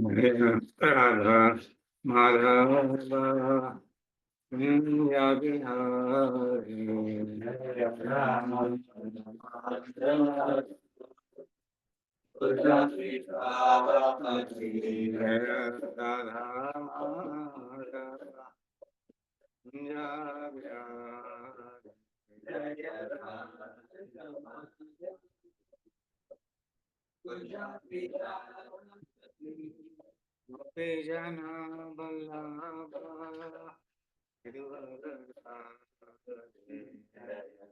Radha Madhava Kunja Bihari Radha Madhava Kunja Bihari Gopijana Vallabha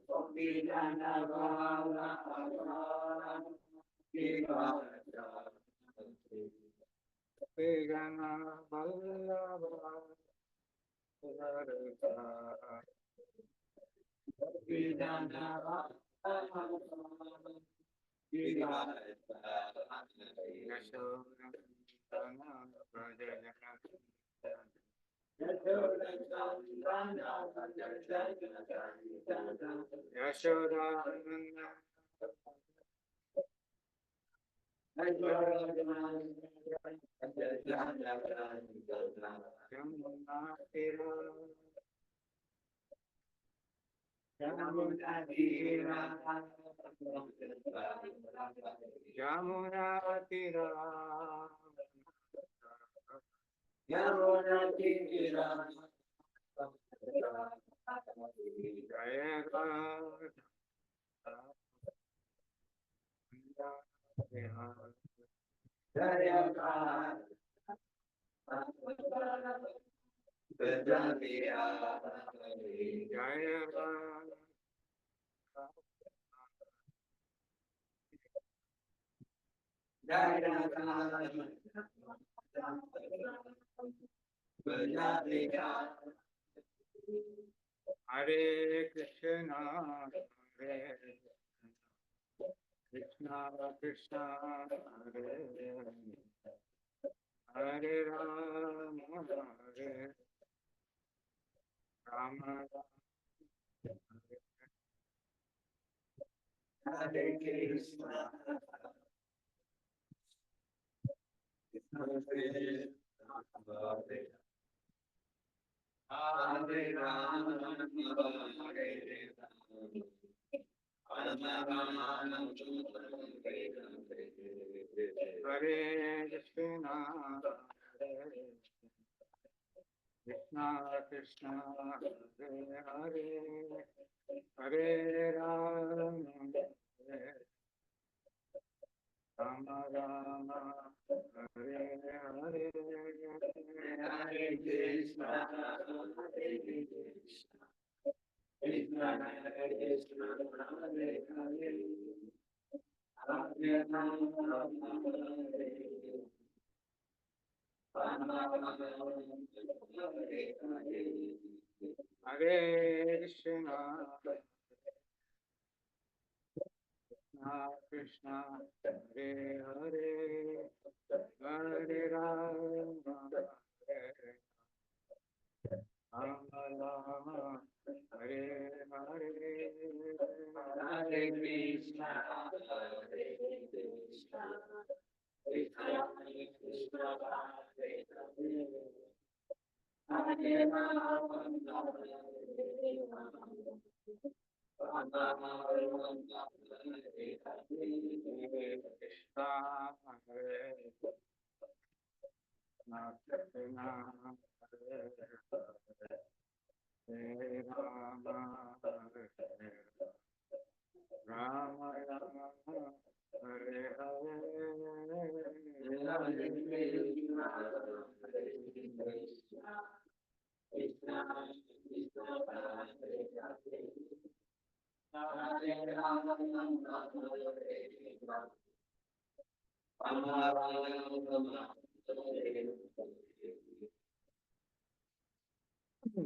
Gopijana Vallabha Gopijana Vallabha Gopijana Vallabha Hare Krishna, Hare Krishna, Krishna, Hare Hare Rama, Hare Rama, Hare Krishna, Krishna Krishna, Hare Rama, Hare Hare Krishna, Krishna Krishna, Hare Hare, Hare Rama, Hare Rama Rama, Hare Hare, Hare Krishna, Hare Krishna, Krishna Krishna, Hare Hare, Hare Rama, Hare Krishna, Krishna, Hare Hare, Hare Rama, Hare Rama, Hare Hare, Hare Krishna, Hare Krishna, Krishna Krishna, Hare Hare, Hare Rama,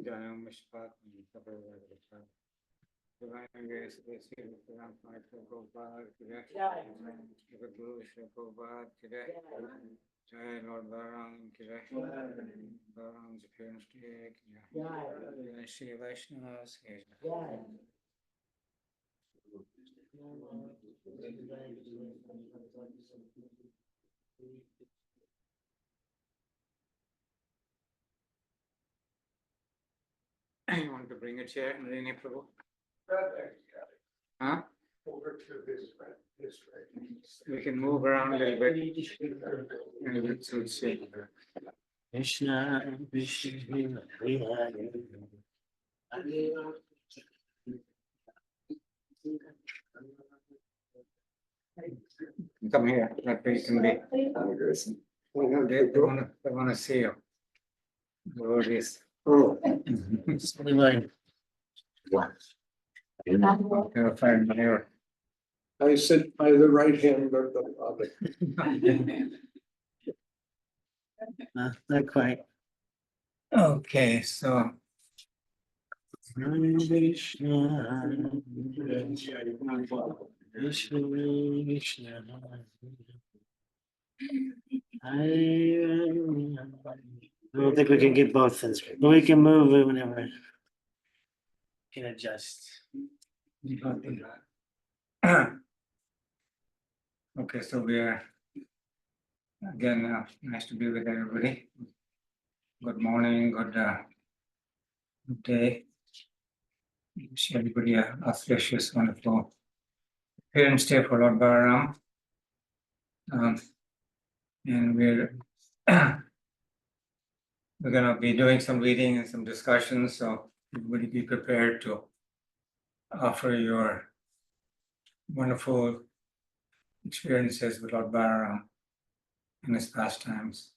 Jayam Mishpat, Divine grace, blessed Ram Master Prabhupada, Guru Prabhupada, Jai Lord Balaram, Balaram's appearance today, Jai Shri Vaishnavas, to bring a chair, Nalini Prabhu? Huh? Over to this way. We can move around a little bit. Maybe it suits you. Krishna, Krishna, Hare Hare. Come here, that way you can be. They want to see you. Devotees. Oh, It's only like You'll find here. I sit by the right hand of the Father. not quite. Okay, so Krishna, Krishna, Krishna. I don't think we can get both in screen, but we can move it whenever. We can adjust. okay, so we are again nice to be with everybody. Good morning, good day. Wish everybody a auspicious, wonderful Parents' Day for Lord Balaram. And we're gonna be doing some reading and some discussions, so everybody be prepared to offer your wonderful experiences with Lord Balaram and his pastimes.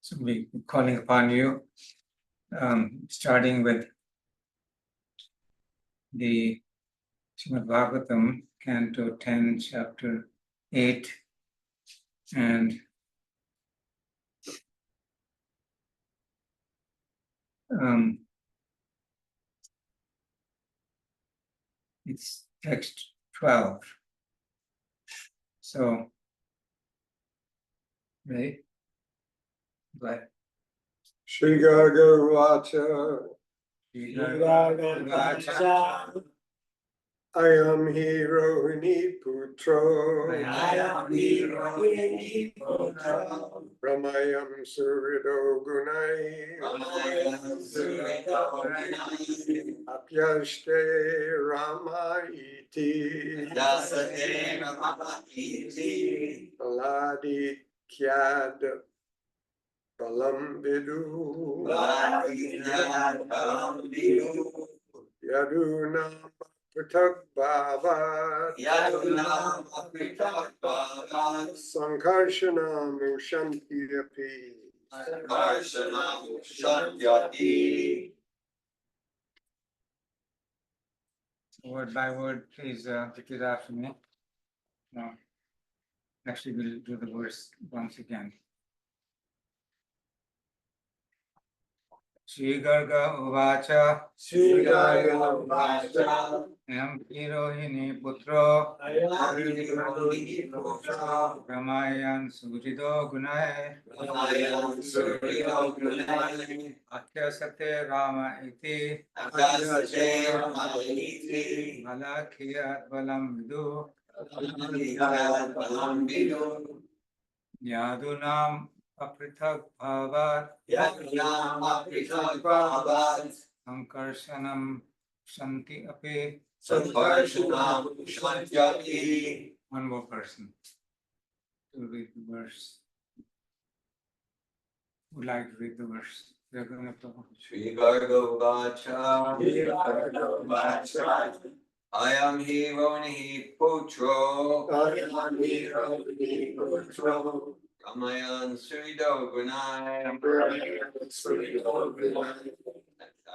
So we're calling upon you, starting with the Srimad Bhagavatam, Canto 10, Chapter 8, and it's text 12. So, right? But Shri Garga Vacha, I am he Rohini Putro, Ramayam Surido Gunai, Apyaste Rama Iti, Baladi Kyad Balam Vidu, Yaduna Pratak Bhava, Sankarsana Mushanti Api. word by word, please repeat after me. No. Actually, we'll do the verse once again. Shri Garga Uvacha, Yam Hirohini Putro, Ramayan Surido Gunai, Akyasate Rama Iti, Malakiyat Balam Vidu, Yadunam Aprithak Bhavat, Sankarshanam Shanti Api. One more person to read the verse. Would like to read the verse. They're going to Shri Garga Vacha, I am he Roni Putro, Ramayan Surido Gunai,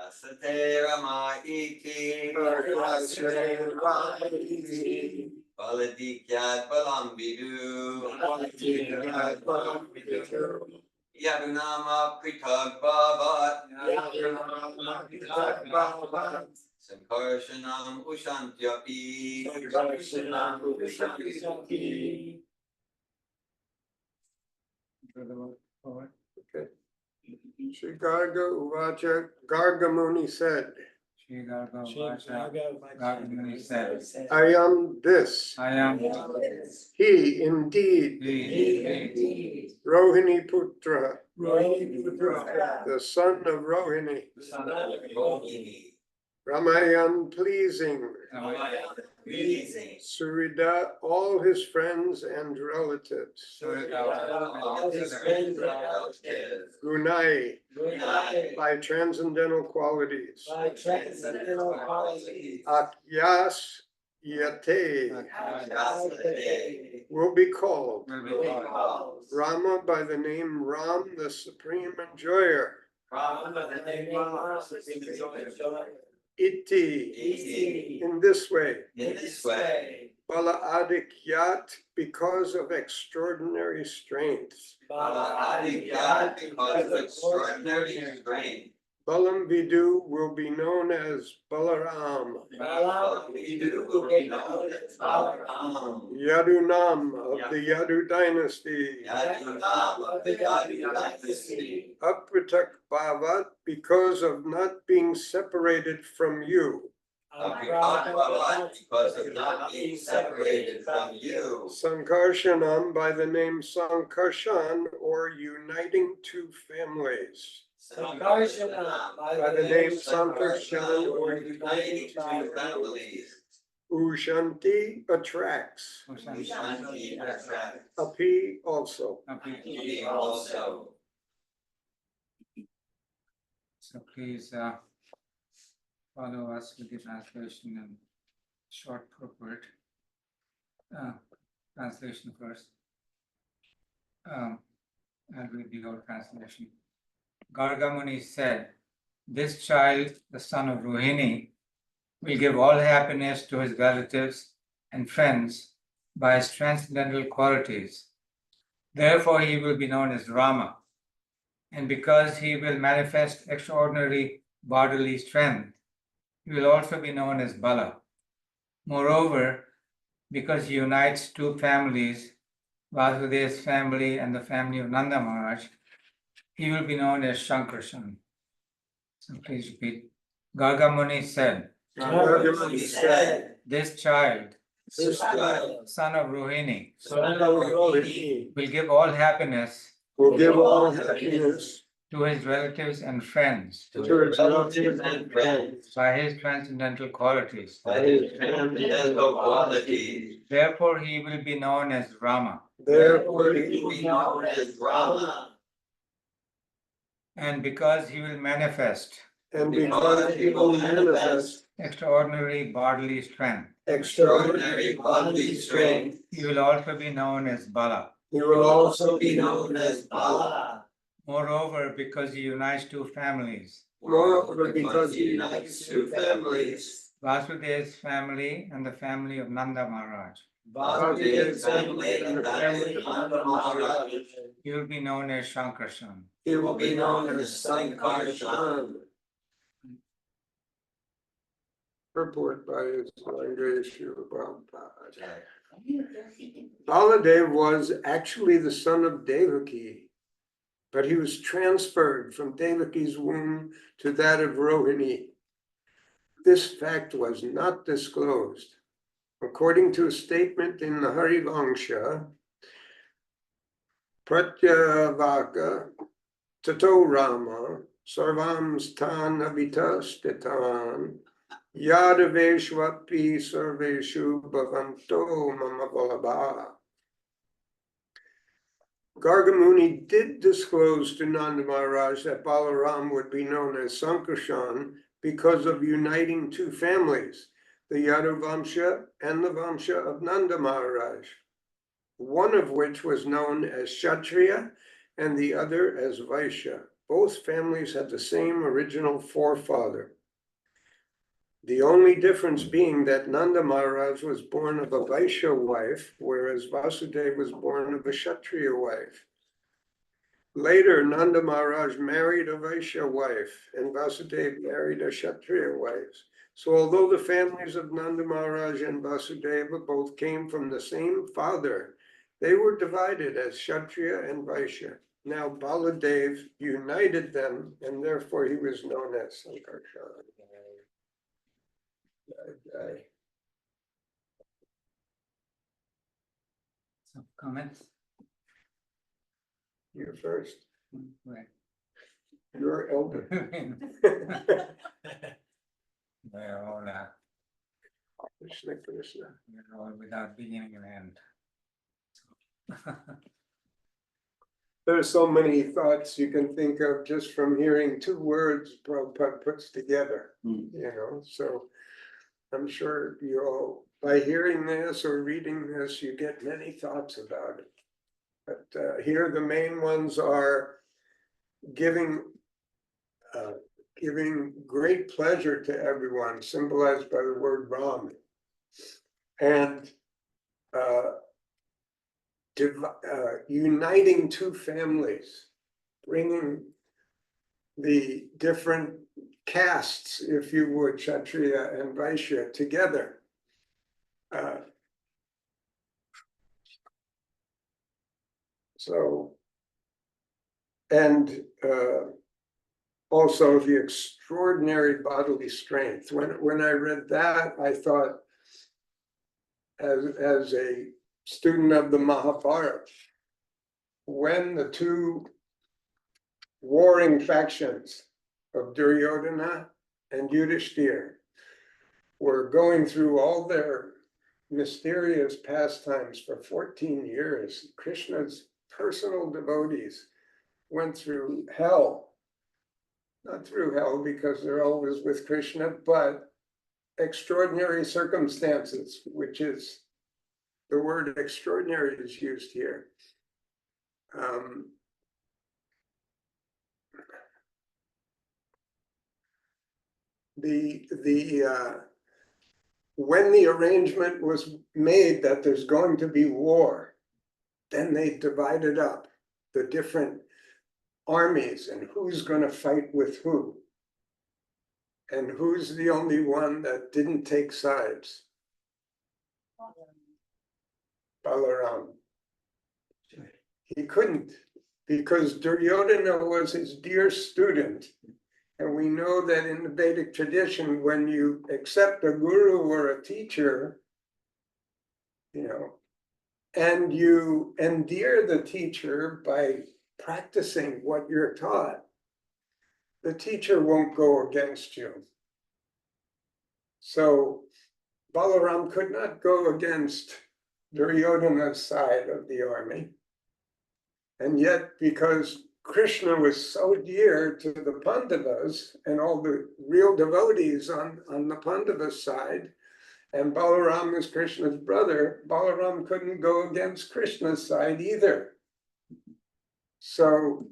Asate Rama Iti, Baladikyat Balam Bidu, Yadunama Pritag Bhavat, Sankarshanam Ushantyapi. Okay. Shri Garga Uvacha, Garga Muni said, Shri Garga Vacha, Garga Muni said, I am this. I am He indeed, Rohini Putra, the son of Rohini, Ramayan pleasing, Pleasing. Surida all his friends and relatives, All his friends and relatives. Gunai Gunai. by transcendental qualities, By transcendental qualities. Akyas Yate Yasate. will be called Will be called. Rama by the name Ram, the supreme enjoyer, Rama, the name of the Iti, Iti. in this way, In this way. Bala Adikyat, because of extraordinary strength, Bala Adikyat, because of extraordinary strength. Balam Vidu will be known as Balaram, Bala Vidu will be known as Balaram. Yadunam of the Yadu dynasty, Yadunam of the Yadu dynasty. Apratak Bhavat, because of not being separated from you, Because of not being separated from you. Sankarshanam by the name Sankarshan, or uniting two families, Sankarsana by the name Sankarshan, or uniting two families. Ushanti attracts, Shanti attracts. Api also. He also. So please follow us with the translation and short purport. Translation first. I'll read the whole translation. Gargamuni said, "This child, the son of Rohini, will give all happiness to his relatives and friends by his transcendental qualities. Therefore, he will be known as Rama. And because he will manifest extraordinary bodily strength, he will also be known as Bala. Moreover, because he unites two families, Vasudev's family and the family of Nanda Maharaj, he will be known as Shankarshan." So please repeat. Gargamuni said, Gargamuni said, "This child, This child, son of Rohini, son of Rohini, will give all happiness will give all happiness to his relatives and friends to his relatives and friends. by his transcendental qualities. By his transcendental qualities. Therefore, he will be known as Rama. Therefore, he will be known as Rama. And because he will manifest and because he will manifest extraordinary bodily strength, Extraordinary bodily strength. he will also be known as Bala. he Will will also be known as Bala. Moreover, because he unites two families, Moreover, because he unites two families. Vasudev's family and the family of Nanda Maharaj, Vasudev's family and the family of Nanda Maharaj. he will be known as Shankarshan. He will be known as Sankarshan. purport by His Divine Srila Prabhupada. Baladev was actually the son of Devaki, but he was transferred from Devaki's womb to that of Rohini. This fact was not disclosed. According to a statement in the Harivangsha, Pratyavaka Tato Rama Sarvam Stan Avita Stitan Yadaveshvapi Sarveshu Bhavanto Mama Balabha. Gargamuni did disclose to Nanda Maharaj that Balaram would be known as Sankarshan because of uniting two families, the Yadu Vamsha and the Vamsha of Nanda Maharaj, one of which was known as Kshatriya and the other as Vaishya. Both families had the same original forefather. The only difference being that Nanda Maharaj was born of a Vaishya wife, whereas Vasudeva was born of a Kshatriya wife. Later, Nanda Maharaj married a Vaishya wife, and Vasudeva married a Kshatriya wife. So although the families of Nanda Maharaj and Vasudeva both came from the same father, they were divided as Kshatriya and Vaishya. Now Baladev united them, and therefore he was known as Sankarshan. Some comments? You first. Right. You're elder. Krishna Krishna. Without beginning and end. There are so many thoughts you can think of just from hearing two words Prabhupada puts together, so I'm sure you all, by hearing this or reading this, you get many thoughts about it. But here the main ones are giving great pleasure to everyone, symbolized by the word Ram, and uniting two families, bringing the different castes, if you would, Kshatriya and Vaishya, together. And also the extraordinary bodily strength. When I read that, I thought, as a student of the Mahabharata, when the two warring factions of Duryodhana and Yudhishthira were going through all their mysterious pastimes for 14 years, Krishna's personal devotees went through hell. Not through hell because they're always with Krishna, but extraordinary circumstances, which is the word extraordinary is used here. When the arrangement was made that there's going to be war, then they divided up the different armies and who's going to fight with who, and who's the only one that didn't take sides. Balaram. He couldn't, because Duryodhana was his dear student. And we know that in the Vedic tradition, when you accept a guru or a teacher, and you endear the teacher by practicing what you're taught, the teacher won't go against you. So Balaram could not go against Duryodhana's side of the army. And yet, because Krishna was so dear to the Pandavas and all the real devotees on the Pandavas side, and Balaram is Krishna's brother, Balaram couldn't go against Krishna's side either. So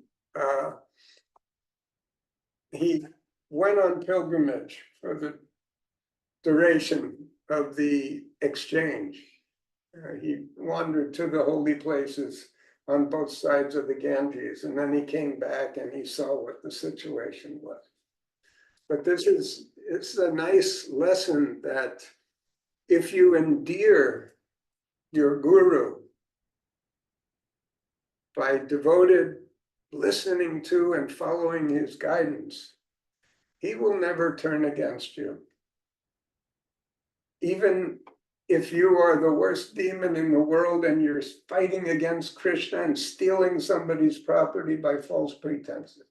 he went on pilgrimage for the duration of the exchange. He wandered to the holy places on both sides of the Ganges, and then he came back and he saw what the situation was. But it's a nice lesson that if you endear your guru by devoted listening to and following his guidance, he will never turn against you. Even if you are the worst demon in the world and you're fighting against Krishna and stealing somebody's property by false pretenses,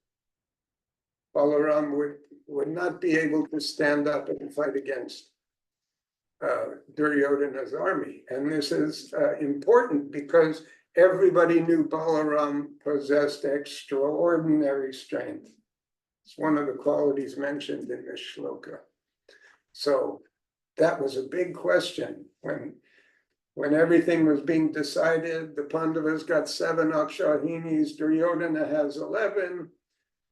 Balaram would not be able to stand up and fight against Duryodhana's army. And this is important because everybody knew Balaram possessed extraordinary strength. It's one of the qualities mentioned in this shloka. So that was a big question when everything was being decided. The Pandavas got 7 Akshahinis, Duryodhana has 11.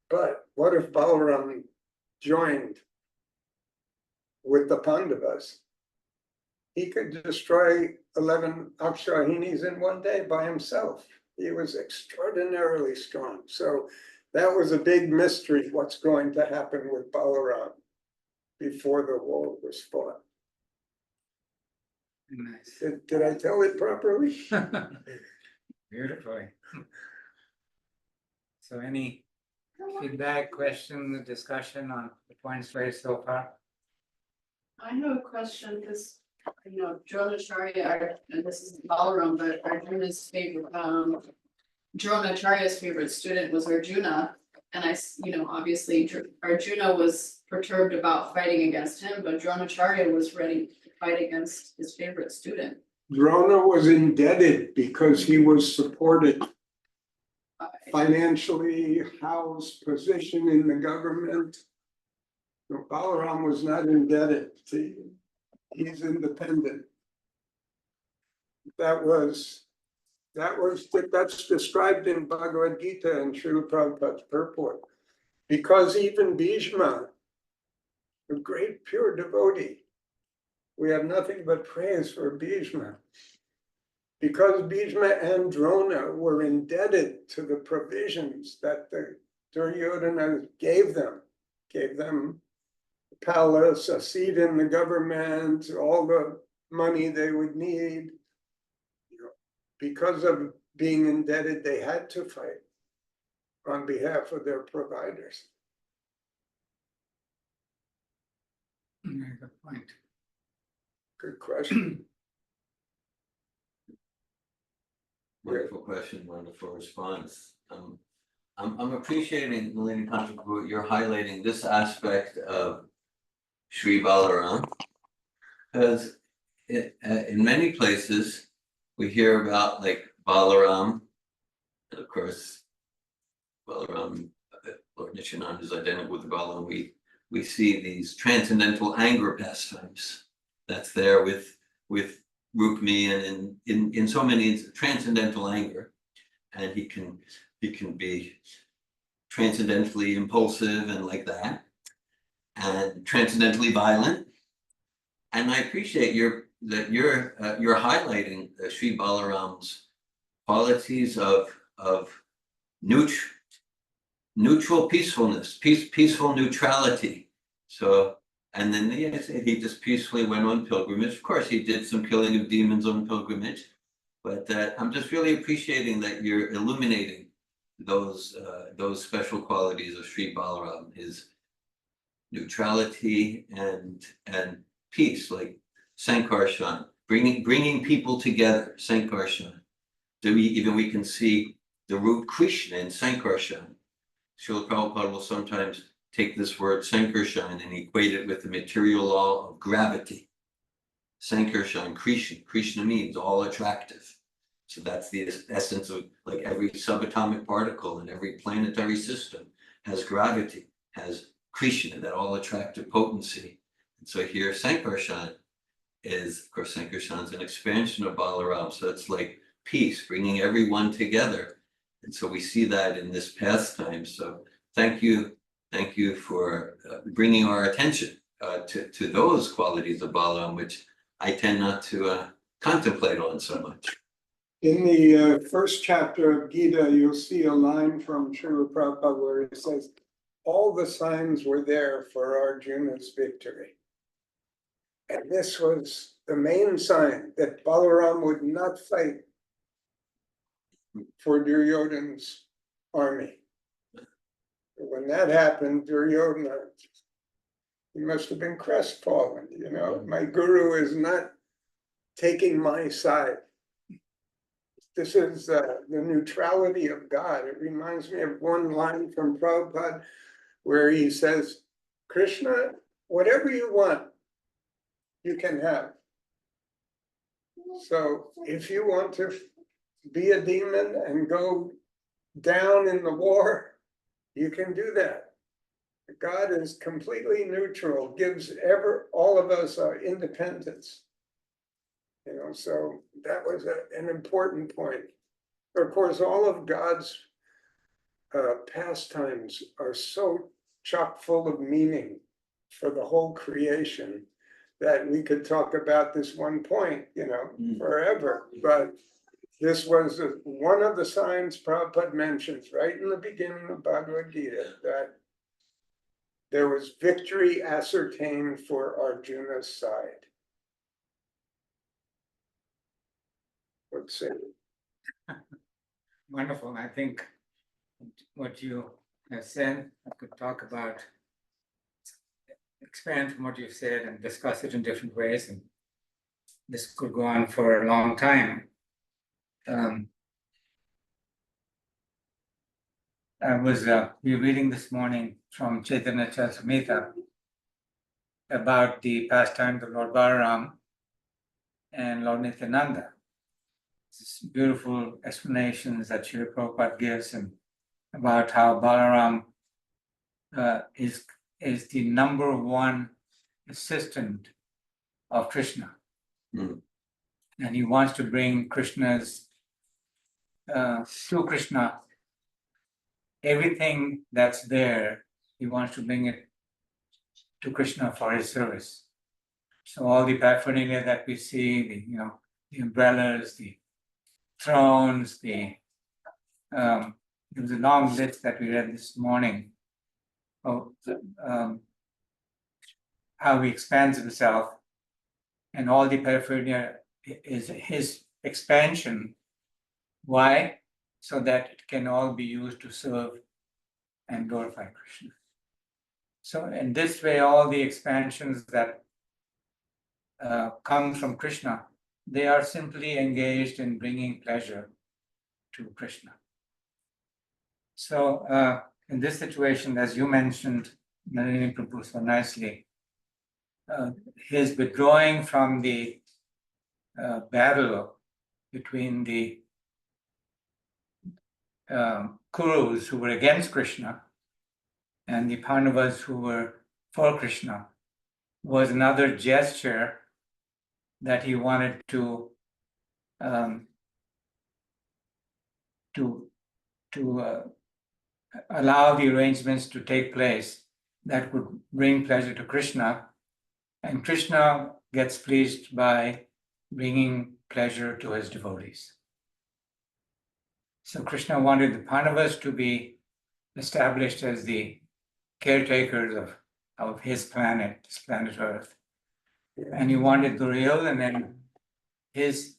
But what if Balaram joined with the Pandavas? He could destroy 11 Akshahinis in one day by himself. He was extraordinarily strong. So that was a big mystery, what's going to happen with Balaram before the war was fought. Nice. Did I tell it properly? Beautifully. So any feedback, questions, discussion on the points raised so far? I have a question because, Dronacharya, and this is Balaram, but Arjuna's favorite, Dronacharya's favorite student was Arjuna. And obviously Arjuna was perturbed about fighting against him, but Dronacharya was ready fight against his favorite student. Drona was indebted because he was supported By- financially, housed, position in the government. No, Balaram was not indebted, see, he's independent. That's described in Bhagavad Gita and Srila Prabhupada's purport. Because even Bhishma, a great pure devotee, we have nothing but praise for Bhishma. Because Bhishma and Drona were indebted to the provisions that the Duryodhana gave them a palace, a seat in the government, all the money they would need. Because of being indebted, they had to fight on behalf of their providers. Very good point. Good question. Wonderful question, wonderful response. I'm appreciating, Nalinikanta, you're highlighting this aspect of Sri Balaram. Because in many places, we hear about like Balaram, and of course, Balaram, Lord Nityananda is identical with Balaram. We see these transcendental anger pastimes that's there with Rukmi and in so many transcendental anger, and he can be transcendentally impulsive and like that, and transcendentally violent. And I appreciate that you're highlighting Sri Balaram's qualities of neutral peacefulness, peaceful neutrality. So, and then he just peacefully went on pilgrimage. Of course, he did some killing of demons on pilgrimage, but I'm just really appreciating that you're illuminating those special qualities of Sri Balaram, his neutrality and peace, like Sankarshan, bringing people together, Sankarshan. We can see the root Krishna in Sankarshan. Srila Prabhupada will sometimes take this word Sankarshan and equate it with the material law of gravity. Sankarshan, Krishna means all attractive. So that's the essence of, like, every subatomic particle in every planetary system has gravity, has Krishna, that all attractive potency. And so here Sankarshan is, of course, Sankarshan is an expansion of Balaram. So it's like peace, bringing everyone together. And so we see that in this pastime. So thank you for bringing our attention to those qualities of Balaram, which I tend not to contemplate on so much. In the first chapter of Gita, you'll see a line from Srila Prabhupada where it says, all the signs were there for Arjuna's victory. And this was the main sign that Balaram would not fight for Duryodhana's army. When that happened, Duryodhana, he must have been crestfallen, my guru is not taking my side. This is the neutrality of God. It reminds me of one line from Prabhupada where he says, Krishna, whatever you want, you can have. So if you want to be a demon and go down in the war, you can do that. God is completely neutral, gives all of us our independence. So that was an important point. Of course, all of God's pastimes are so chock full of meaning for the whole creation that we could talk about this one point, forever. But this was one of the signs Prabhupada mentions right in the beginning of Bhagavad Gita, that there was victory ascertained for Arjuna's side. Let's see. Wonderful. I think what you have said, I could talk about, expand from what you've said and discuss it in different ways. And this could go on for a long time. I was reading this morning from Chaitanya Charitamrita about the pastimes of Lord Balaram and Lord Nityananda. This beautiful explanations that Srila Prabhupada gives him about how Balaram is the number one assistant of Krishna. Hmm. And he wants to bring Krishna's to Krishna. Everything that's there, he wants to bring it to Krishna for his service. So all the paraphernalia that we see, the umbrellas, the thrones, there was a long list that we read this morning of how he expands himself, and all the paraphernalia is his expansion. Why? So that it can all be used to serve and glorify Krishna. So in this way, all the expansions that come from Krishna, they are simply engaged in bringing pleasure to Krishna. So in this situation, as you mentioned, Nalini Prabhu so nicely, his withdrawing from the battle between the Kurus who were against Krishna and the Pandavas who were for Krishna was another gesture that he wanted to allow the arrangements to take place that would bring pleasure to Krishna, and Krishna gets pleased by bringing pleasure to his devotees. So Krishna wanted the Pandavas to be established as the caretakers of his planet, Earth. And he wanted Duryodhana and his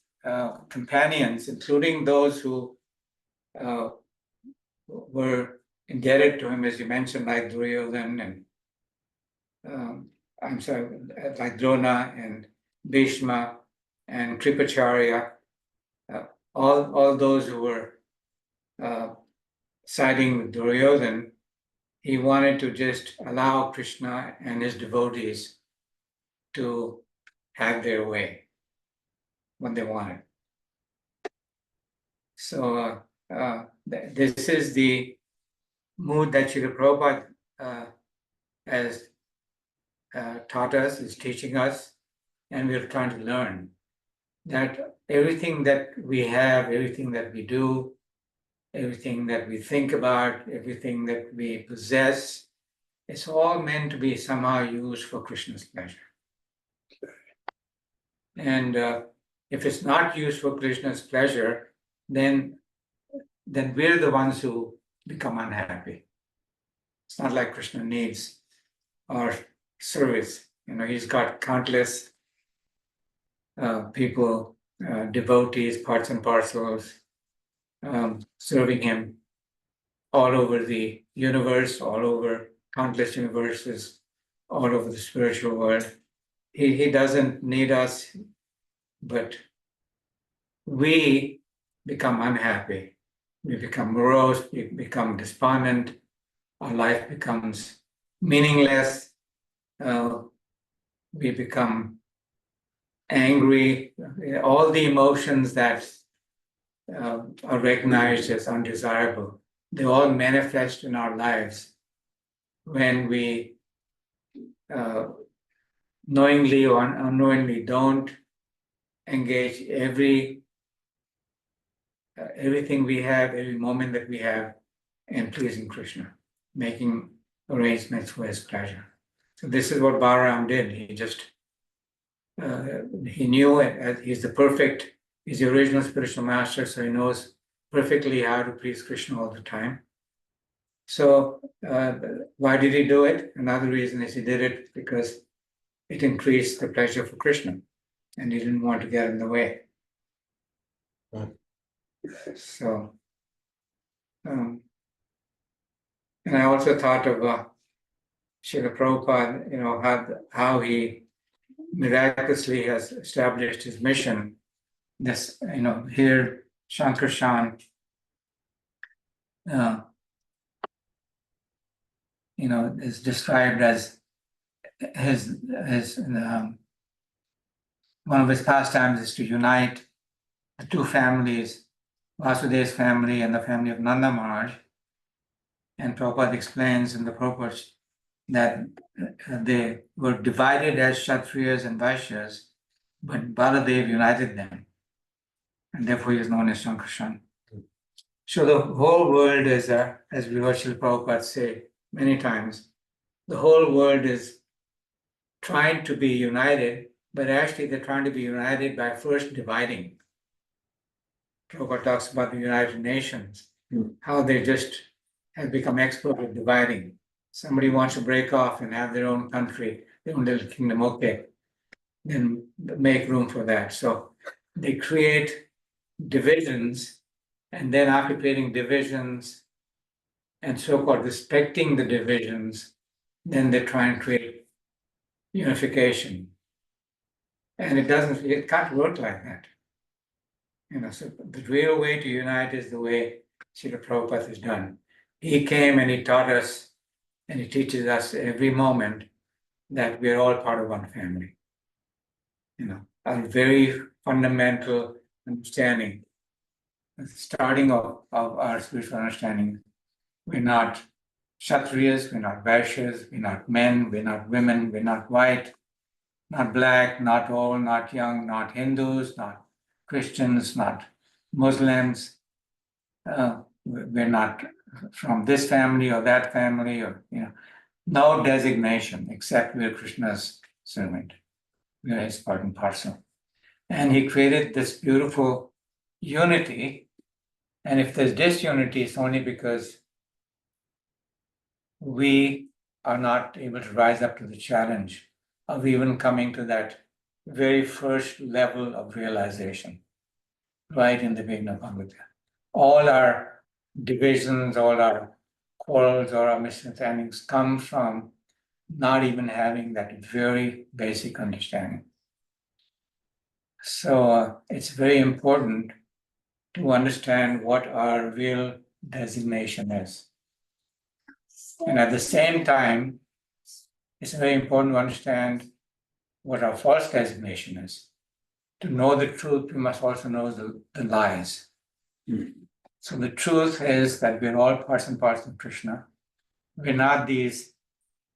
companions, including those who were indebted to him, as you mentioned, like Duryodhana and like Drona and Bhishma and Kripacharya, all those who were siding with Duryodhana. He wanted to just allow Krishna and his devotees to have their way, what they wanted. So this is the mood that Srila Prabhupada has taught us, is teaching us, and we're trying to learn that everything that we have, everything that we do, everything that we think about, everything that we possess, it's all meant to be somehow used for Krishna's pleasure. And if it's not used for Krishna's pleasure, then we're the ones who become unhappy. It's not like Krishna needs our service. He's got countless people, devotees, parts and parcels, serving him all over the universe, all over countless universes, all over the spiritual world. He doesn't need us, but we become unhappy. We become morose, we become despondent, our life becomes meaningless, we become angry, all the emotions that are recognized as undesirable, they all manifest in our lives when we knowingly or unknowingly don't engage everything we have, every moment that we have in pleasing Krishna, making arrangements for his pleasure. So this is what Balaram did. He just he knew it. He's the original spiritual master, so he knows perfectly how to please Krishna all the time. So why did he do it? Another reason is he did it because it increased the pleasure for Krishna, and he didn't want to get in the way. Right. So, and I also thought of Srila Prabhupada, how he miraculously has established his mission. This, here Shankarshan, is described as his one of his pastimes is to unite the two families, Vasudev's family and the family of Nanda Maharaj. And Prabhupada explains in the purport that they were divided as Kshatriyas and Vaishyas, but Baladev united them. And therefore he is known as Sankarshan. So the whole world is, as we heard Srila Prabhupada say many times, the whole world is trying to be united, but actually they're trying to be united by first dividing. Prabhupada talks about the United Nations, how they just have become expert at dividing. Somebody wants to break off and have their own country, their own little kingdom, okay, then make room for that. So they create divisions, and then after creating divisions and so-called respecting the divisions, then they try and create unification. And it can't work like that. So the real way to unite is the way Srila Prabhupada has done. He came and he taught us, and he teaches us every moment that we are all part of one family. A very fundamental understanding, starting of our spiritual understanding. We're not Kshatriyas, we're not Vaishyas, we're not men, we're not women, we're not white, not black, not old, not young, not Hindus, not Christians, not Muslims. We're not from this family or that family, or no designation except we're Krishna's servant. We're his part and parcel. And he created this beautiful unity. And if there's disunity, it's only because we are not able to rise up to the challenge of even coming to that very first level of realization, right in the beginning of Bhagavad Gita. All our divisions, all our quarrels, or our misunderstandings come from not even having that very basic understanding. So it's very important to understand what our real designation is. And at the same time, it's very important to understand what our false designation is. To know the truth, we must also know the lies. So the truth is that we're all parts and parcels of Krishna. We're not these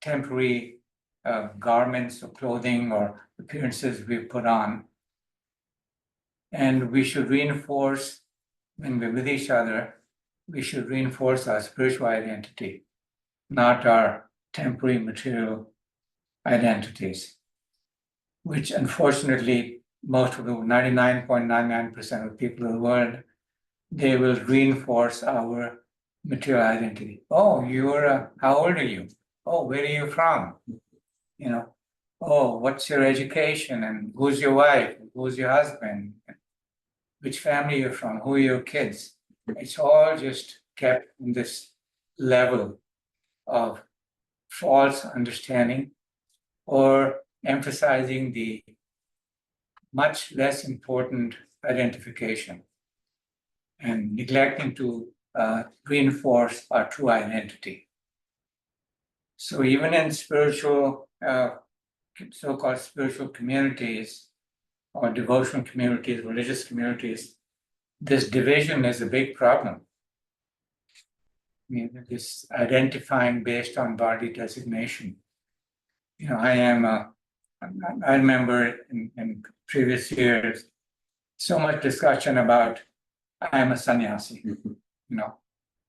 temporary garments or clothing or appearances we put on. And we should reinforce, when we're with each other, we should reinforce our spiritual identity, not our temporary material identities, which unfortunately most of the 99.99% of people in the world, they will reinforce our material identity. Oh, how old are you? Oh, where are you from? Oh, what's your education, and who's your wife, who's your husband, which family you're from, who are your kids? It's all just kept in this level of false understanding, or emphasizing the much less important identification and neglecting to reinforce our true identity. So even in spiritual, so-called spiritual communities or devotional communities, religious communities, this division is a big problem. This identifying based on body designation. I remember in previous years, so much discussion about I am a sannyasi,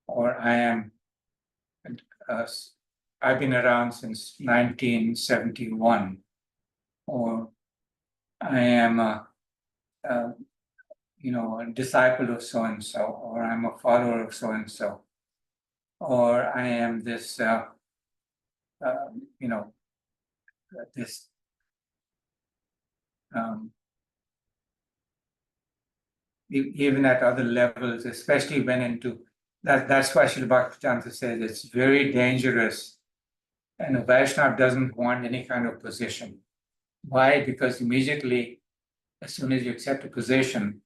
or I've been around since 1971, or I am a disciple of so and so, or I'm a follower of so and so, or I am this, this. Even at other levels, especially when into that. That's why Srila Bhaktivedanta says it's very dangerous, and a Vaishnava doesn't want any kind of position. Why? Because immediately, as soon as you accept a position,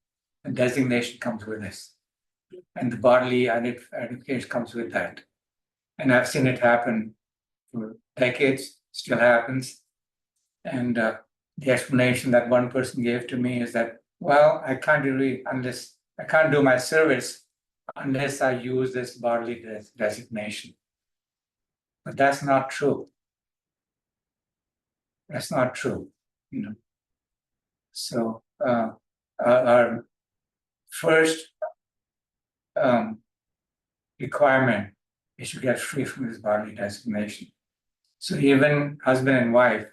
a designation comes with this, and the bodily identification comes with that. And I've seen it happen for decades, still happens. And the explanation that one person gave to me is that, well, I can't do my service unless I use this bodily designation. But that's not true. That's not true, you know. So our first requirement is to get free from this bodily designation. So even husband and wife,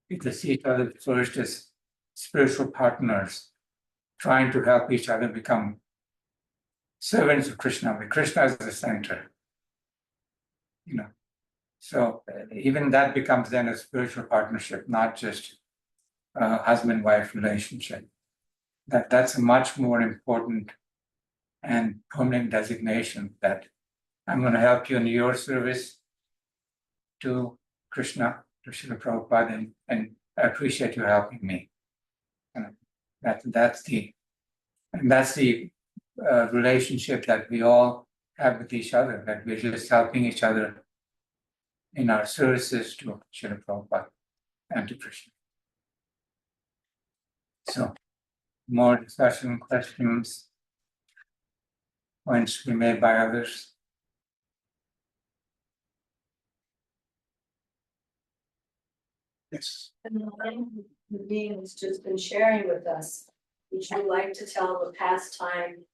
if they see each other first as spiritual partners, trying to help each other become servants of Krishna, where Krishna is the center, you know. So even that becomes then a spiritual partnership, not just a husband-wife relationship. That's a much more important and permanent designation, that I'm going to help you in your service to Krishna, to Srila Prabhupada, and I appreciate you helping me. That's the relationship that we all have with each other, that we're just helping each other in our services to Srila Prabhupada and to Krishna. So, more discussion, questions, points to be made by others. Yes. And the line Naveen has just been sharing with us, would you like to tell the past time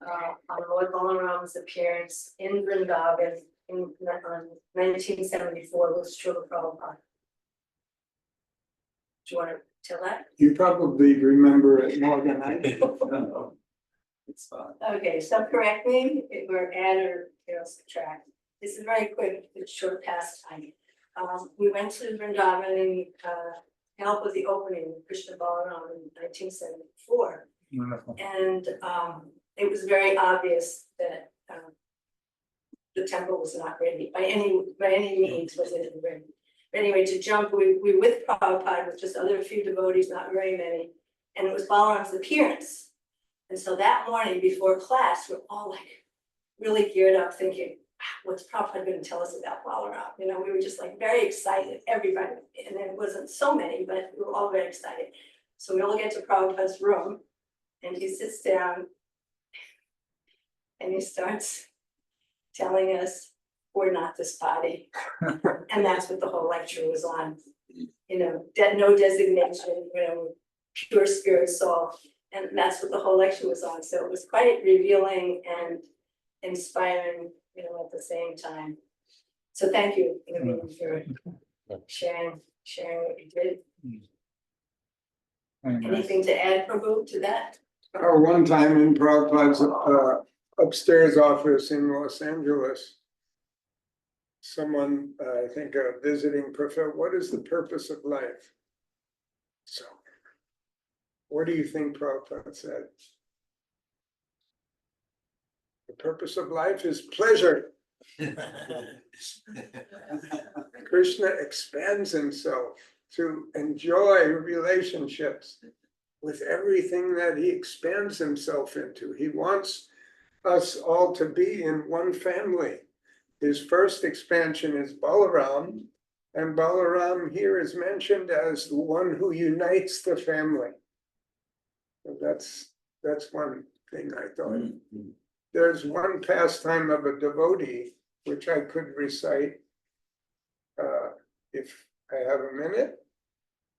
on Lord Balarama's appearance in Vrindavan in 1974 with Srila Prabhupada? Do you want to tell that? You probably remember it more than I do. It's fine. Okay, so correct me if we're add or subtract. This is very quick, it's short past time. We went to Vrindavan and help with the opening of Krishna Balarama in 1974. Wonderful. And it was very obvious that the temple was not ready by any means was it ready. But anyway, to jump, we with Prabhupada with just other few devotees, not very many, and it was Balarama's appearance. And so that morning before class, we're all like really geared up, thinking, what's Prabhupada going to tell us about Balarama? You know, we were just like very excited, everybody, and it wasn't so many, but we were all very excited. So we all get to Prabhupada's room, and he sits down, and he starts telling us, we're not this body. And that's what the whole lecture was on. You know, no designation, you know, pure spirit soul. And that's what the whole lecture was on. So it was quite revealing and inspiring, you know, at the same time. So thank you, Naveen, for sharing what you did. Anything to add, Prabhu, to that? One time in Prabhupada's upstairs office in Los Angeles, someone, I think a visiting professor, what is the purpose of life? So, what do you think Prabhupada said? The purpose of life is pleasure. Krishna expands himself to enjoy relationships with everything that he expands himself into. He wants us all to be in one family. His first expansion is Balaram, and Balaram here is mentioned as the one who unites the family. So that's one thing I thought. There's one pastime of a devotee which I could recite if I have a minute.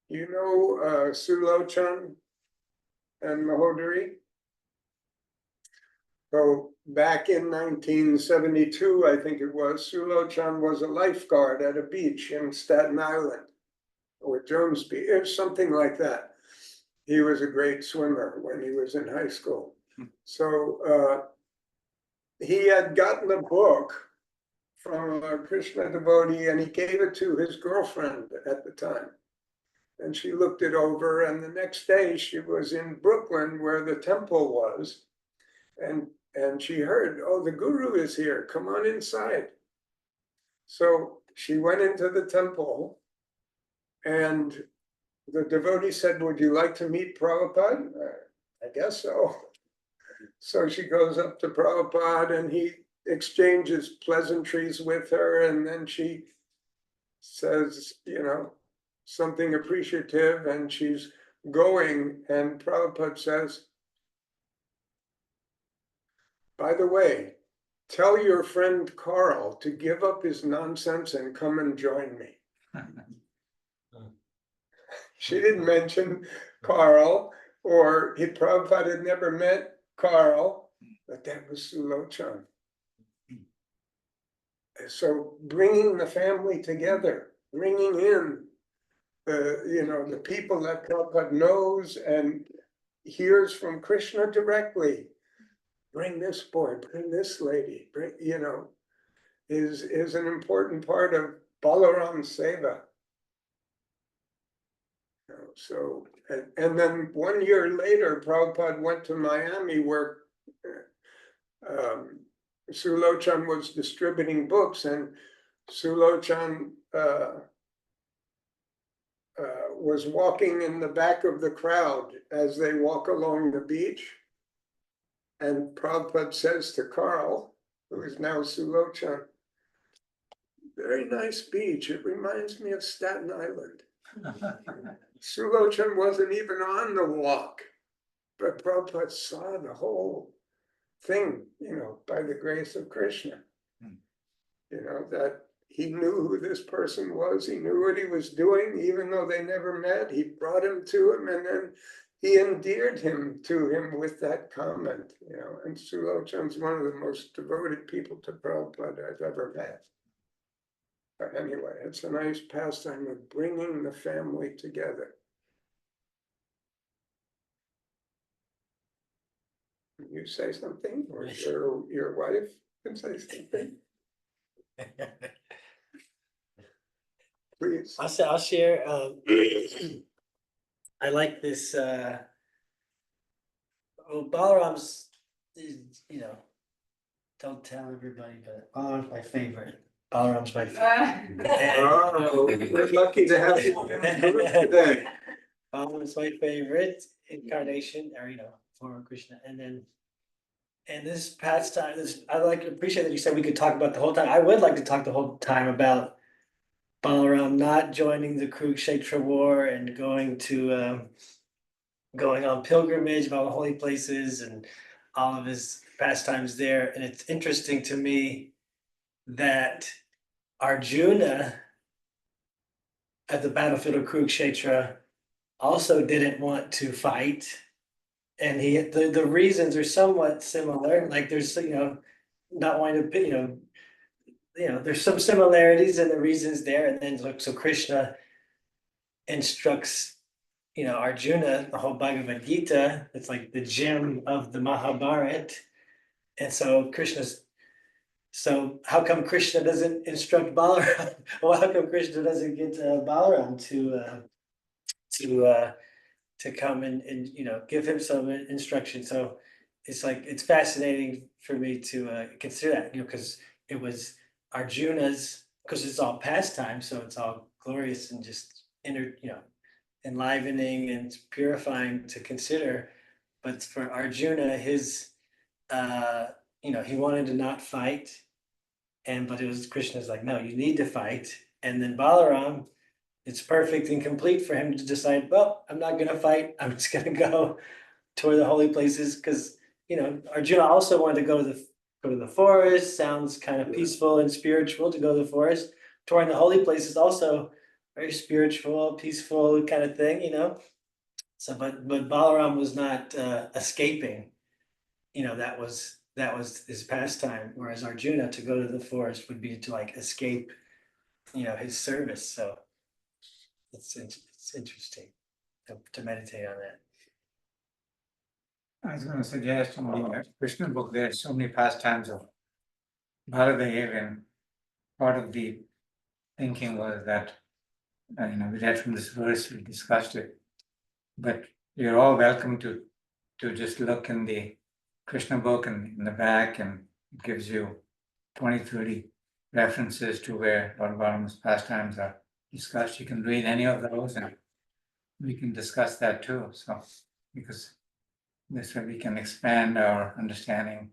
You know Sulochan and Mahodari? So back in 1972, I think it was, Sulochan was a lifeguard at a beach in Staten Island, or Jones Beach, or something like that. He was a great swimmer when he was in high school. So he had gotten a book from a Krishna devotee, and he gave it to his girlfriend at the time. And she looked it over, and the next day she was in Brooklyn where the temple was, and she heard, oh, the guru is here, come on inside. So she went into the temple, and the devotee said, would you like to meet Prabhupada? I guess so. So she goes up to Prabhupada, and he exchanges pleasantries with her, and then she says, you know, something appreciative, and she's going, and Prabhupada says, by the way, tell your friend Carl to give up his nonsense and come and join me. She didn't mention Carl, or Prabhupada had never met Carl, but that was Sulochan. So bringing the family together, bringing in the people that Prabhupada knows and hears from Krishna directly. Bring this boy, bring this lady, is an important part of Balaram's seva. So, and then 1 year later, Prabhupada went to Miami where Sulochan was distributing books, and Sulochan was walking in the back of the crowd as they walk along the beach. And Prabhupada says to Carl, who is now Sulochan, very nice beach. It reminds me of Staten Island. Sulochan wasn't even on the walk, but Prabhupada saw the whole thing, by the grace of Krishna. That he knew who this person was, he knew what he was doing, even though they never met. He brought him to him, and then he endeared him to him with that comment, and Sulochan's one of the most devoted people to Prabhupada I've ever met. But anyway, it's a nice pastime of bringing the family together. You say something, or your wife can say something, please. I'll share, I like this, Balaram's, don't tell everybody, but Balaram's my favorite. Balaram's my favorite. Oh, we're lucky to have you today. Balaram's my favorite incarnation, or form of Krishna, and this pastime, appreciate that you said we could talk about the whole time. I would like to talk the whole time about Balaram not joining the Kurukshetra war and going on pilgrimage about holy places and all of his pastimes there. And it's interesting to me that Arjuna at the battlefield of Kurukshetra also didn't want to fight. And the reasons are somewhat similar, like there's, not wanting to, there's some similarities in the reasons there. And then so Krishna instructs, Arjuna, the whole Bhagavad Gita, it's like the gem of the Mahabharata. And so so how come Krishna doesn't instruct Balaram? Well, how come Krishna doesn't get Balaram to come and give him some instruction? So it's fascinating for me to consider that, because it was Arjuna's, because it's all pastime, so it's all glorious and just enlivening and purifying to consider. But for Arjuna, his he wanted to not fight, but it was Krishna's like, no, you need to fight. And then Balaram, it's perfect and complete for him to decide, well, I'm not gonna fight, I'm just gonna go tour the holy places, because Arjuna also wanted to go to the forest. Sounds kind of peaceful and spiritual to go to the forest. Touring the holy places also very spiritual, peaceful kind of thing, So, but Balaram was not escaping. That was his pastime. Whereas Arjuna, to go to the forest would be to escape, his service. So it's interesting to meditate on that. I was going to suggest in the Krishna book, there are so many pastimes of Baladev, and part of the thinking was that, we read from this verse, we discussed it, but you're all welcome to just look in the Krishna book and in the back, and it gives you 20-30 references to where Lord Balram's pastimes are discussed. You can read any of those, and we can discuss that too. So, because this way we can expand our understanding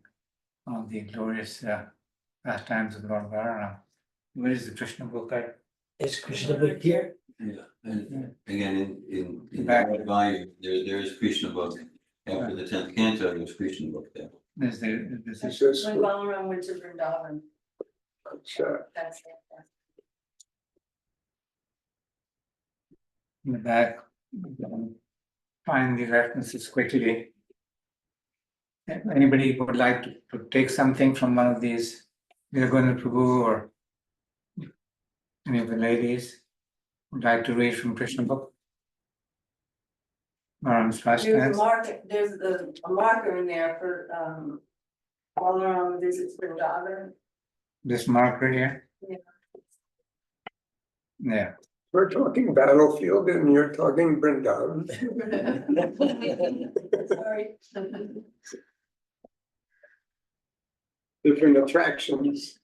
of the glorious pastimes of Lord Balaram. Where is the Krishna book? Is Krishna book here? Yeah, and again, in Back. that volume, there is Krishna book. After the 10th canto, there's Krishna book there. There's the, this It's is, just, When Balaram went to Vrindavan, that's it. in the back. You can find the references quickly. If anybody would like to take something from one of these, we're going to Prabhu or any of the ladies would like to read from Krishna book? Balarama's There's a Pastime. marker, there's a marker in there for, Balaram visits Vrindavan. This marker here? Yeah. Yeah, we're talking battlefield and you're talking Brindavan. Sorry. Different attractions,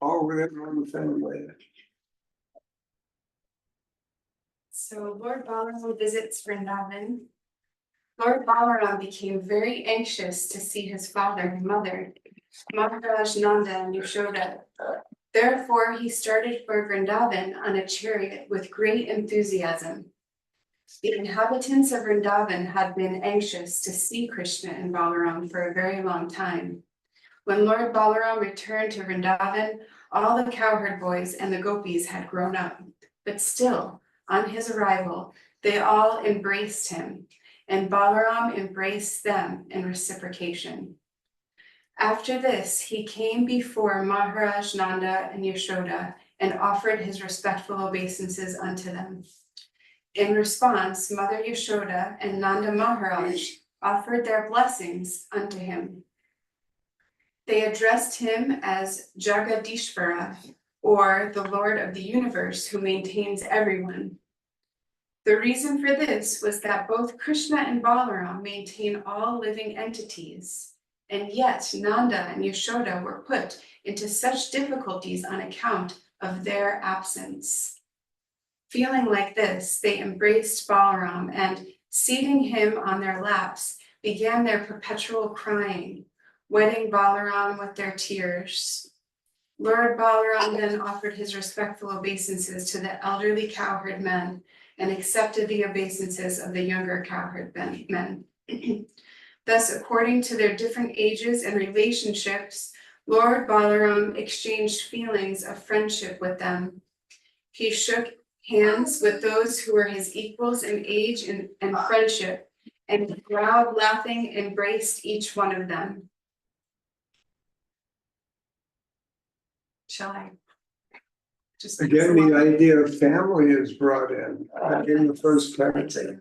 all within one family. So Lord Balaram visits Vrindavan. Lord Balaram became very anxious to see his father and mother, Maharaj Nanda and Yashoda. Therefore, he started for Vrindavan on a chariot with great enthusiasm. The inhabitants of Vrindavan had been anxious to see Krishna and Balaram for a very long time. When Lord Balaram returned to Vrindavan, all the cowherd boys and the gopis had grown up, but still, on his arrival, they all embraced him, and Balaram embraced them in reciprocation. After this, he came before Maharaj Nanda and Yashoda and offered his respectful obeisances unto them. In response, Mother Yashoda and Nanda Maharaj offered their blessings unto him. They addressed him as Jagadishvara, or the Lord of the universe who maintains everyone. The reason for this was that both Krishna and Balaram maintain all living entities, and yet Nanda and Yashoda were put into such difficulties on account of their absence. Feeling like this, they embraced Balaram and, seating him on their laps, began their perpetual crying, wetting Balaram with their tears. Lord Balaram then offered his respectful obeisances to the elderly cowherd men and accepted the obeisances of the younger cowherd men. Thus, according to their different ages and relationships, Lord Balaram exchanged feelings of friendship with them. He shook hands with those who were his equals in age and friendship, and loud laughing embraced each one of them. Shall I? Just Again, the idea of family is brought in the first character.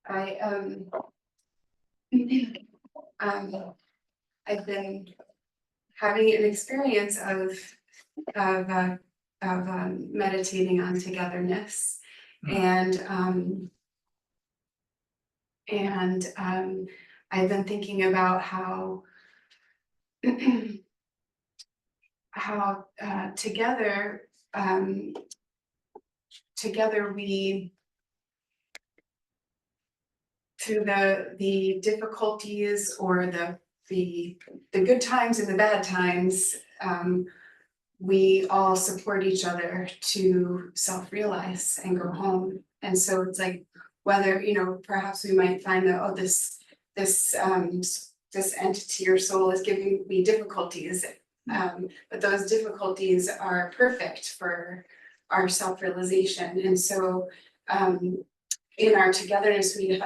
I've been having an experience of meditating on togetherness, and I've been thinking about how together we, through the difficulties or the good times and the bad times, we all support each other to self-realize and go home. And so it's like, whether, perhaps we might find that, oh, this entity or soul is giving me difficulties, but those difficulties are perfect for our self-realization. And so in our togetherness, we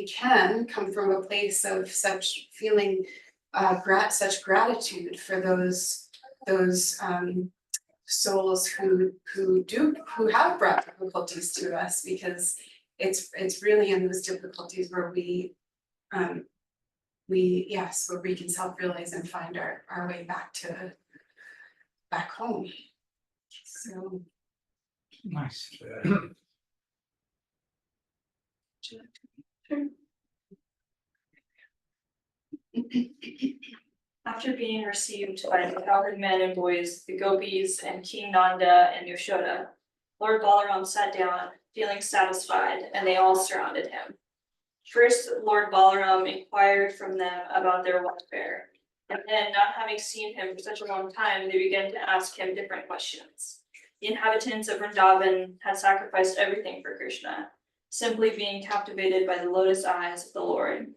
can come from a place of such feeling such gratitude for those souls who have brought difficulties to us, because it's really in those difficulties where we can self-realize and find our way back home. So nice. After being received by the cowherd men and boys, the gopis, and King Nanda and Yashoda, Lord Balaram sat down, feeling satisfied, and they all surrounded him. First, Lord Balaram inquired from them about their welfare, and then, not having seen him for such a long time, they began to ask him different questions. The inhabitants of Vrindavan had sacrificed everything for Krishna, simply being captivated by the lotus eyes of the Lord.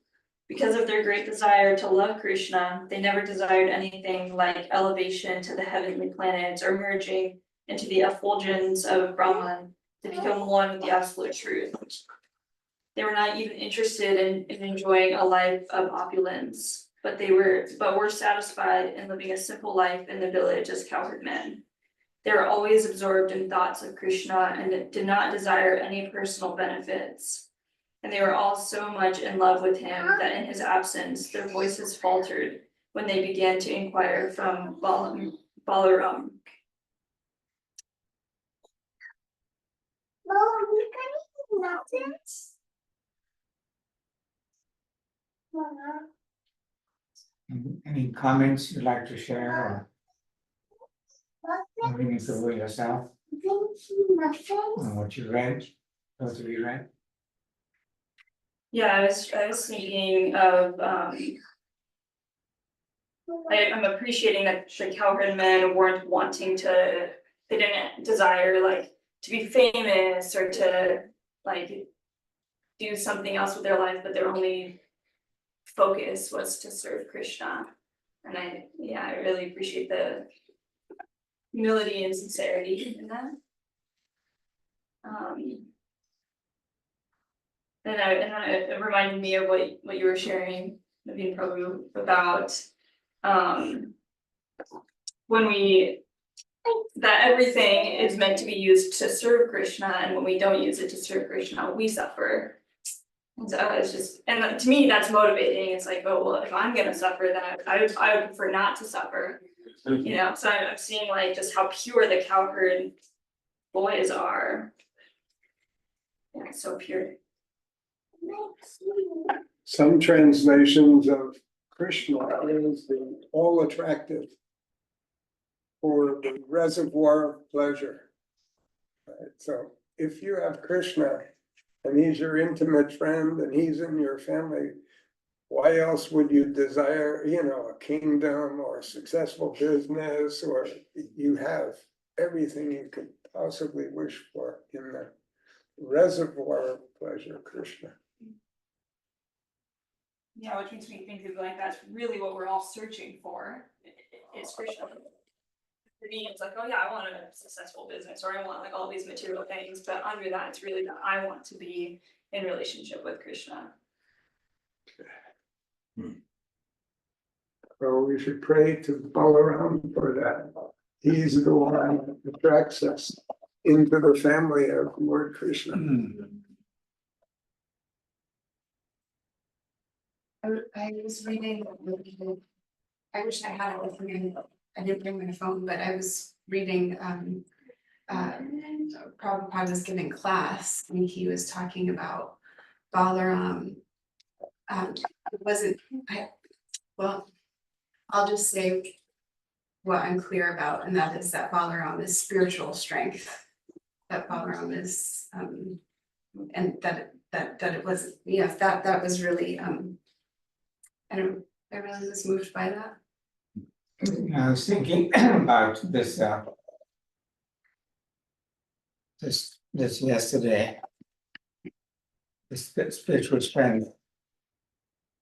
Because of their great desire to love Krishna, they never desired anything like elevation to the heavenly planets or merging into the effulgence of Brahman to become one with the absolute truth. They were not even interested in enjoying a life of opulence, but were satisfied in living a simple life in the village as cowherd men. They were always absorbed in thoughts of Krishna and did not desire any personal benefits. And they were all so much in love with him that in his absence, their voices faltered when they began to inquire from Balaram. Any comments you'd like to share or reading through yourself on what you read, those of you read? Yeah, I was thinking of I'm appreciating that the cowherd men weren't wanting to, they didn't desire like to be famous or to like do something else with their life, but their only focus was to serve Krishna. And I really appreciate the humility and sincerity in that. And it reminded me of what you were sharing, Naveen Prabhu, about that everything is meant to be used to serve Krishna, and when we don't use it to serve Krishna, we suffer. And so it's just, and to me, that's motivating. It's like, oh, well, if I'm gonna suffer, then I would prefer not to suffer. You know, so I'm seeing like just how pure the cowherd boys are. Yeah, it's so pure. Some translations of Krishna is the all attractive or the reservoir of pleasure. Right? So if you have Krishna and he's your intimate friend and he's in your family, why else would you desire, a kingdom or a successful business, or you have everything you could possibly wish for in the reservoir of pleasure, Krishna. Yeah, which makes me think of like that's really what we're all searching for. It's Krishna. For me, it's like, oh yeah, I want a successful business, or I want like all these material things, but under that, it's really that I want to be in relationship with Krishna. So we should pray to Balaram for that. He's the one that attracts us into the family of Lord Krishna. I was reading, I wish I had it with me, I didn't bring my phone, but I was reading, Prabhupada was giving class, and he was talking about Balaram. It wasn't, I'll just say what I'm clear about, and that is that Balaram is spiritual strength. That Balaram is, and that it was, that was really, I really was moved by that. I was thinking about this yesterday. This spiritual strength,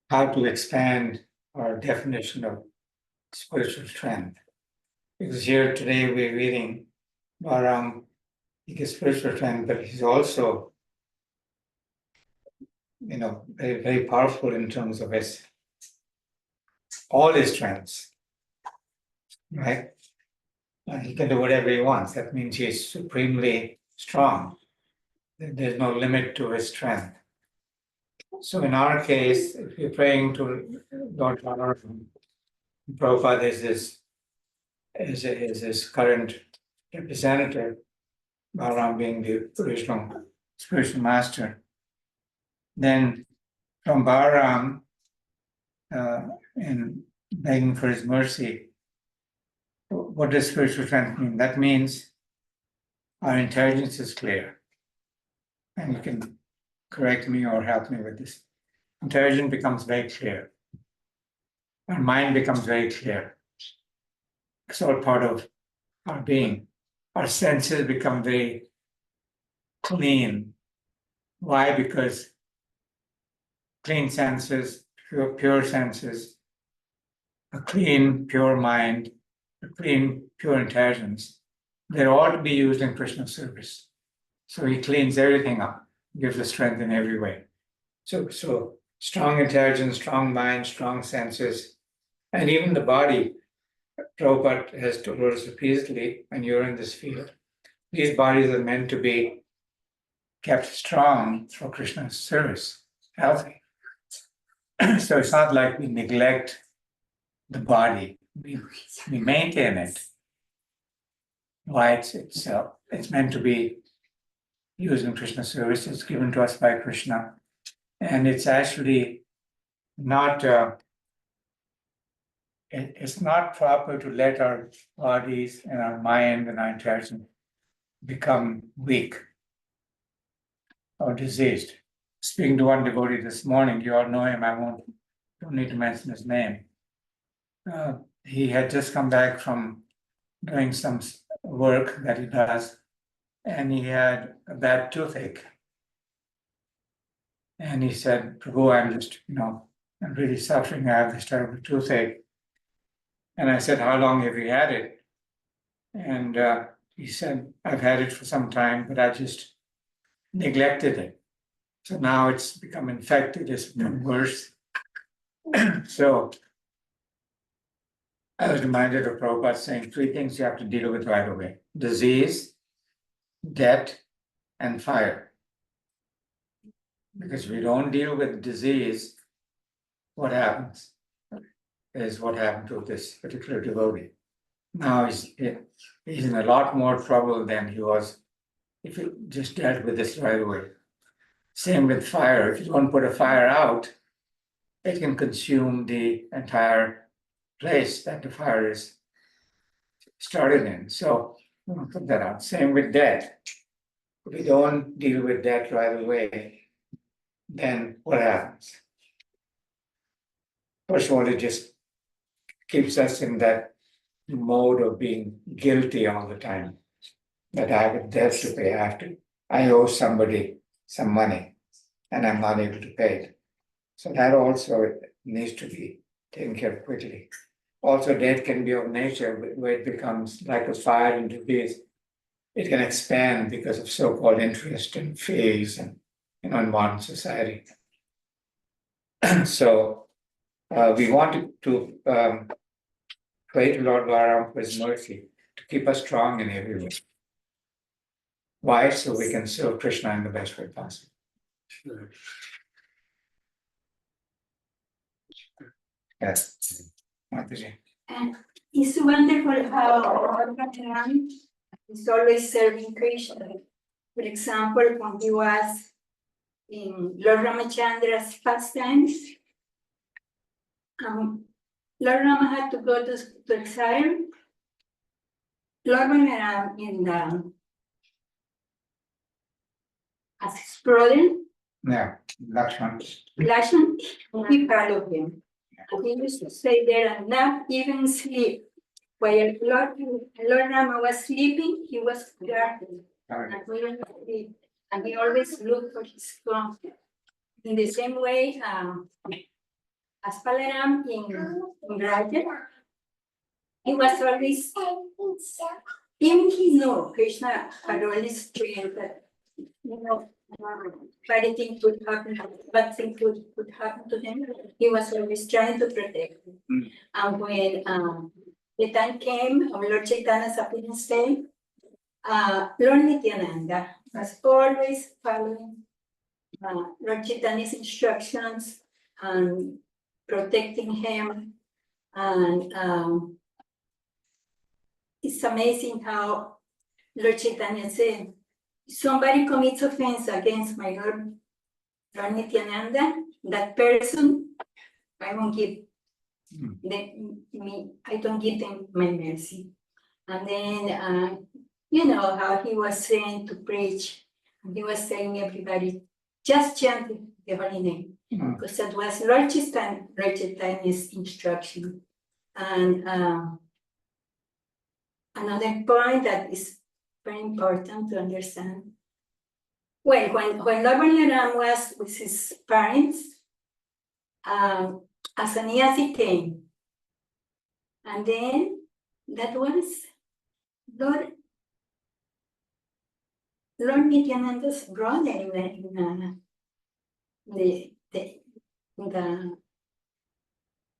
how to expand our definition of spiritual strength. Because here today we're reading Balaram, he gets spiritual strength, but he's also, very, very powerful in terms of all his strengths, right? He can do whatever he wants. That means he's supremely strong. There's no limit to his strength. So in our case, if we're praying to Lord Balaram, Prabhupada is his current representative, Balaram being the original spiritual master. Then from Balaram, in begging for his mercy, what does spiritual strength mean? That means our intelligence is clear. And you can correct me or help me with this. intelligence becomes very clear. Our mind becomes very clear. It's all part of our being. Our senses become very clean. Why? Because clean senses, pure senses, a clean, pure mind, a clean, pure intelligence, they're all to be used in Krishna's service. So he cleans everything up, gives us strength in every way. So strong intelligence, strong mind, strong senses, and even the body. Prabhupada has told us repeatedly, when you're in this field, these bodies are meant to be kept strong for Krishna's service, healthy. So it's not like we neglect the body, we maintain it. Why it's meant to be used in Krishna's service. It's given to us by Krishna, and it's actually not. It's not proper to let our bodies and our mind and our intelligence become weak or diseased. Speaking to one devotee this morning, you all know him. Don't need to mention his name. He had just come back from doing some work that he does, and he had a bad toothache. And he said, Prabhu, I'm really suffering. I have this terrible toothache. And I said, how long have you had it? And he said, I've had it for some time, but I just neglected it. So now it's become infected, it's become worse. So I was reminded of Prabhupada saying 3 things you have to deal with right away: disease, debt, and fire. Because if we don't deal with disease, what happens is what happened to this particular devotee. Now he's in a lot more trouble than he was if he just dealt with this right away. Same with fire. If you don't put a fire out, it can consume the entire place that the fire is started in. So we'll put that out. Same with debt. If we don't deal with debt right away, then what happens? First of all, it just keeps us in that mode of being guilty all the time. That I have a debt to pay. I owe somebody some money and I'm not able to pay it. So that also needs to be taken care of quickly. Also, debt can be of nature where it becomes like a fire and disease. It can expand because of so-called interest and fees and in modern society. So we want to pray to Lord Balarama for his mercy to keep us strong in every way. Why? So we can serve Krishna in the best way possible. Yes. Mataji. And it's wonderful how Lord Balaram is always serving Krishna. For example, when he was in Lord Ramachandra's pastimes, Lord Rama had to go to exile. Lord Balaram as his brother, Yeah, Lakshman. he followed him. And he used to stay there and not even sleep. While Lord Rama was sleeping, he was guarding. And he always looked for his comfort. In the same way, as Balaram in Raja, he was always, even he knew Krishna had always trained that, bad thing could happen, bad thing could happen to him. He was always trying to protect him. And when the time came of Lord Chaitanya's appearance day, Lord Nityananda was always following Lord Chaitanya's instructions and protecting him. And it's amazing how Lord Chaitanya said, if somebody commits offense against my Lord Nityananda, that person, I won't give I don't give them my mercy. And then, you know how he was saying to preach, he was saying everybody, just chant the holy name, Mm. because that was Lord Chaitanya's instruction. And another point that is very important to understand. Well, when Lord Balaram was with his parents, a sannyasi came. And then that was Lord Nityananda's brother in the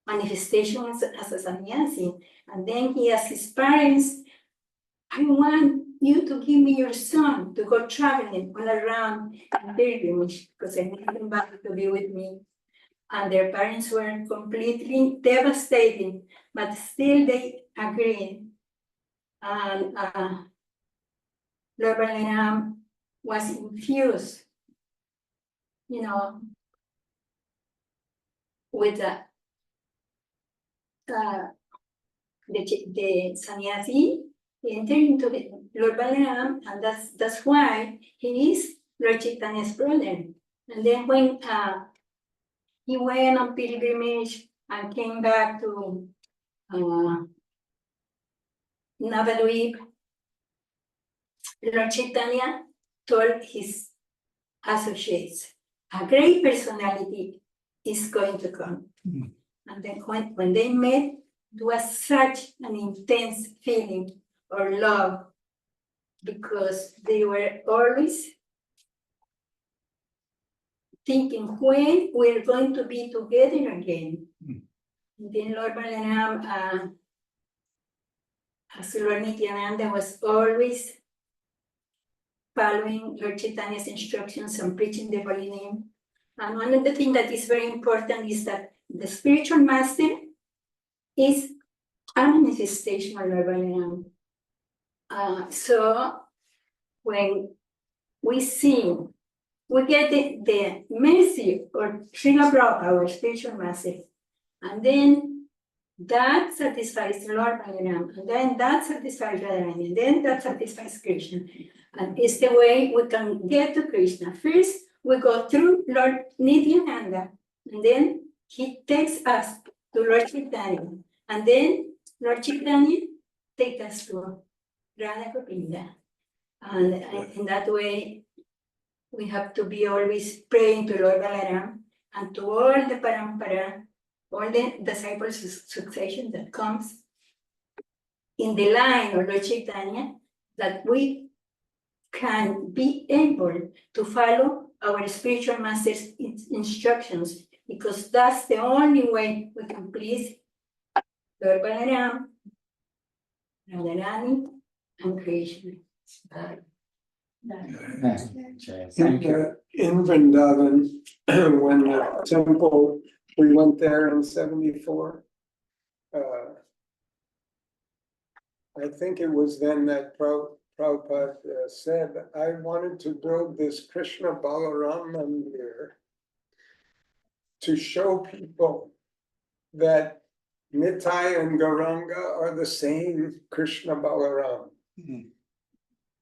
manifestation as a sannyasi. And then he asked his parents, I want you to give me your son to go traveling all around in pilgrimage because I need him back to be with me. And their parents were completely devastated, but still they agreed. And Lord Balaram was infused, with the sannyasi. He entered into the Lord Balaram, and that's why he is Lord Chaitanya's brother. And then when he went on pilgrimage and came back to Navadvip, Lord Chaitanya told his associates, a great personality is going to come. Mm. And then when they met, it was such an intense feeling or love because they were always thinking when we're going to be together again. Mm. And then Lord Balaram, as Lord Nityananda was always following Lord Chaitanya's instructions and preaching the holy name. And one of the things that is very important is that the spiritual master is a manifestation of Lord Balaram. So when we sing, we get the mercy or Srila Prabhupada, our spiritual master, and then that satisfies Lord Balaram, and then that satisfies Radharani, and then that satisfies Krishna. And it's the way we can get to Krishna. First, we go through Lord Nityananda, and then he takes us to Lord Chaitanya, and then Lord Chaitanya takes us to Radha Govinda. And in that way, we have to be always praying to Lord Balaram and to all the parampara, all the disciples succession that comes in the line of Lord Chaitanya, that we can be able to follow our spiritual master's instructions, because that's the only way we can please Lord Balaram, Radharani, and Krishna. Thank you. In Vrindavan, when the temple, we went there in 74. I think it was then that Prabhupada said, I wanted to build this Krishna Balaram Mandir to show people that Nitai and Gauranga are the same Krishna Balaram. Mm.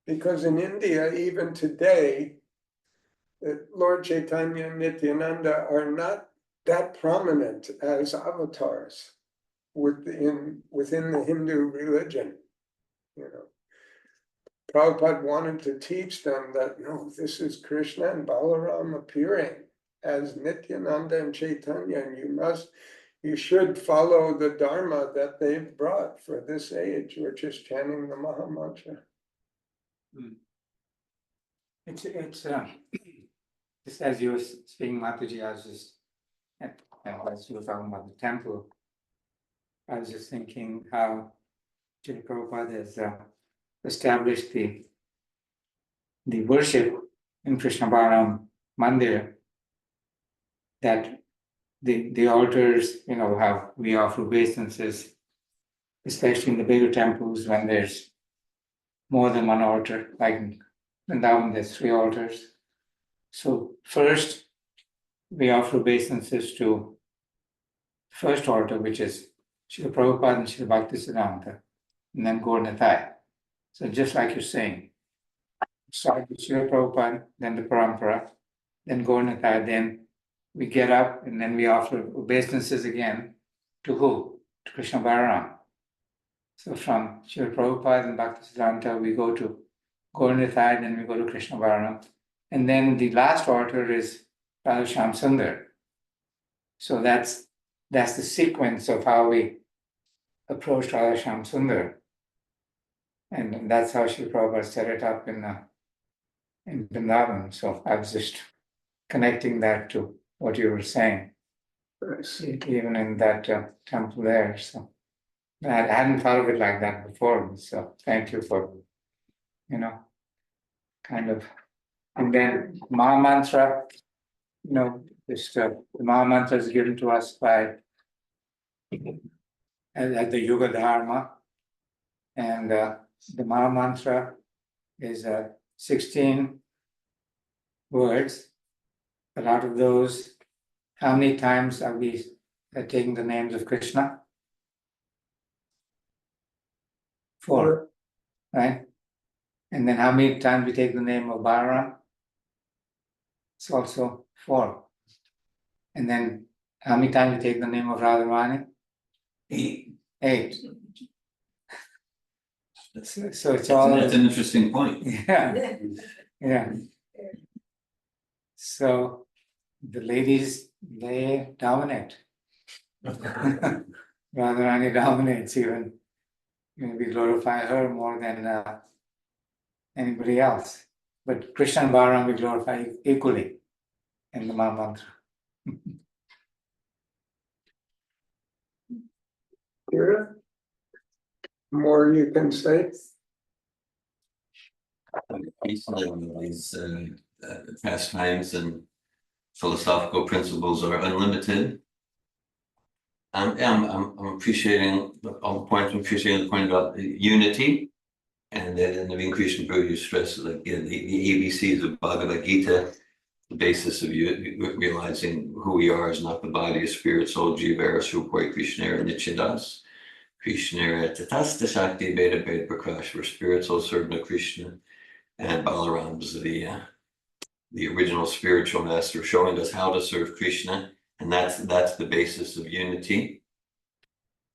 Because in India, even today, Lord Chaitanya and Nityananda are not that prominent as avatars within the Hindu religion. Prabhupada wanted to teach them that, no, this is Krishna and Balaram appearing as Nityananda and Chaitanya, and you should follow the Dharma that they've brought for this age, which is chanting the Maha Mantra. It's just as you were speaking, Mataji, I was just, as you were talking about the temple, I was just thinking how Srila Prabhupada has established the worship in Krishna Balaram Mandir, that the altars, how we offer obeisances, especially in the bigger temples when there's more than one altar, like in Vrindavan, there's 3 altars. So first, we offer obeisances to first altar, which is Srila Prabhupada and Srila Bhaktisiddhanta, and then Gaur Nitai. So just like you're saying, start with Srila Prabhupada, then the Parampara, then Gaur Nitai, then we get up and then we offer obeisances again to who? To Krishna Balaram. So from Srila Prabhupada and Bhaktisiddhanta, we go to Gauranitai, then we go to Krishna Balaram. And then the last order is Radha Shyam Sundar. So that's the sequence of how we approach Radha Shyam Sundar. And that's how Srila Prabhupada set it up in Vrindavan. So I was just connecting that to what you were saying, even in that temple there. So I hadn't thought of it like that before. So thank you for, kind of. And then Maha Mantra, this the Maha Mantra is given to us by at the Yuga Dharma. And the Maha Mantra is 16 words. But out of those, how many times are we taking the names of Krishna? 4, right? And then how many times we take the name of Balaram? It's also 4. And then how many times we take the name of Radharani? 8. So it's all. That's an interesting point. Yeah. So the ladies, they dominate. Radharani dominates even. We glorify her more than anybody else. But Krishna and Balaram we glorify equally in the Maha Mantra. Kira? More you can say? These pastimes and philosophical principles are unlimited. I'm appreciating all the points. I'm appreciating the point about unity, and that in Naveen Krsna you stress like the ABCs of Bhagavad Gita, the basis of you realizing who we are is not the body, a spirit, soul, Jivara, Surpoi, Krishnera, Nichidas, Krishnera, Tatasta Shakti, Veda, Veda, Prakash, we're spirit, soul, servant of Krishna, and Balaram's the original spiritual master showing us how to serve Krishna, and that's the basis of unity.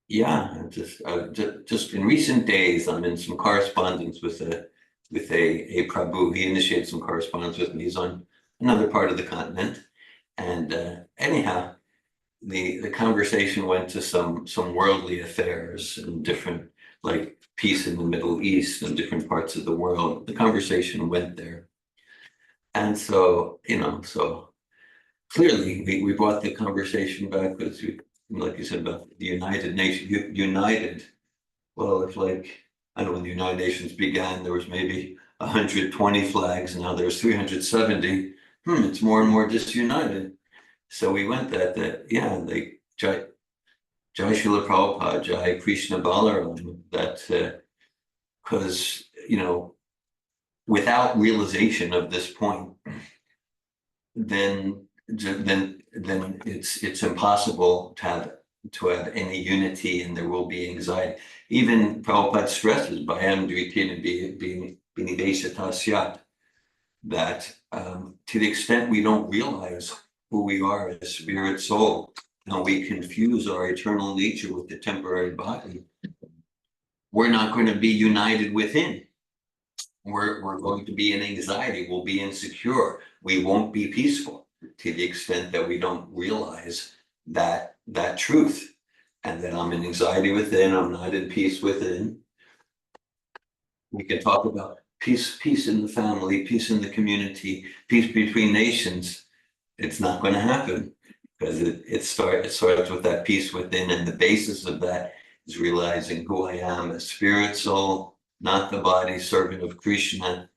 Yeah, just in recent days, I'm in some correspondence with a Prabhu. He initiated some correspondence with me. He's on another part of the continent, and anyhow, the conversation went to some worldly affairs and different, like peace in the Middle East and different parts of the world. The conversation went there, and so so clearly we brought the conversation back because like you said about the United Nations, united. Well, if I know when the United Nations began, there was maybe 120 flags. Now there's 370. It's more and more disunited. So we went the Jai Srila Prabhupada, Jai Krishna Balaram, that because without realization of this point, then it's impossible to have any unity, and there will be anxiety. Even Prabhupada stresses Bhayam Dvitina being Binidesha that to the extent we don't realize who we are as spirit soul, and we confuse our eternal nature with the temporary body, we're not going to be united within. We're going to be in anxiety, we'll be insecure, we won't be peaceful to the extent that we don't realize that truth, and that I'm in anxiety within, I'm not in peace within. We can talk about peace in the family, peace in the community, peace between nations. It's not going to happen because it starts with that peace within, and the basis of that is realizing who I am as spirit soul, not the body, servant of Krishna.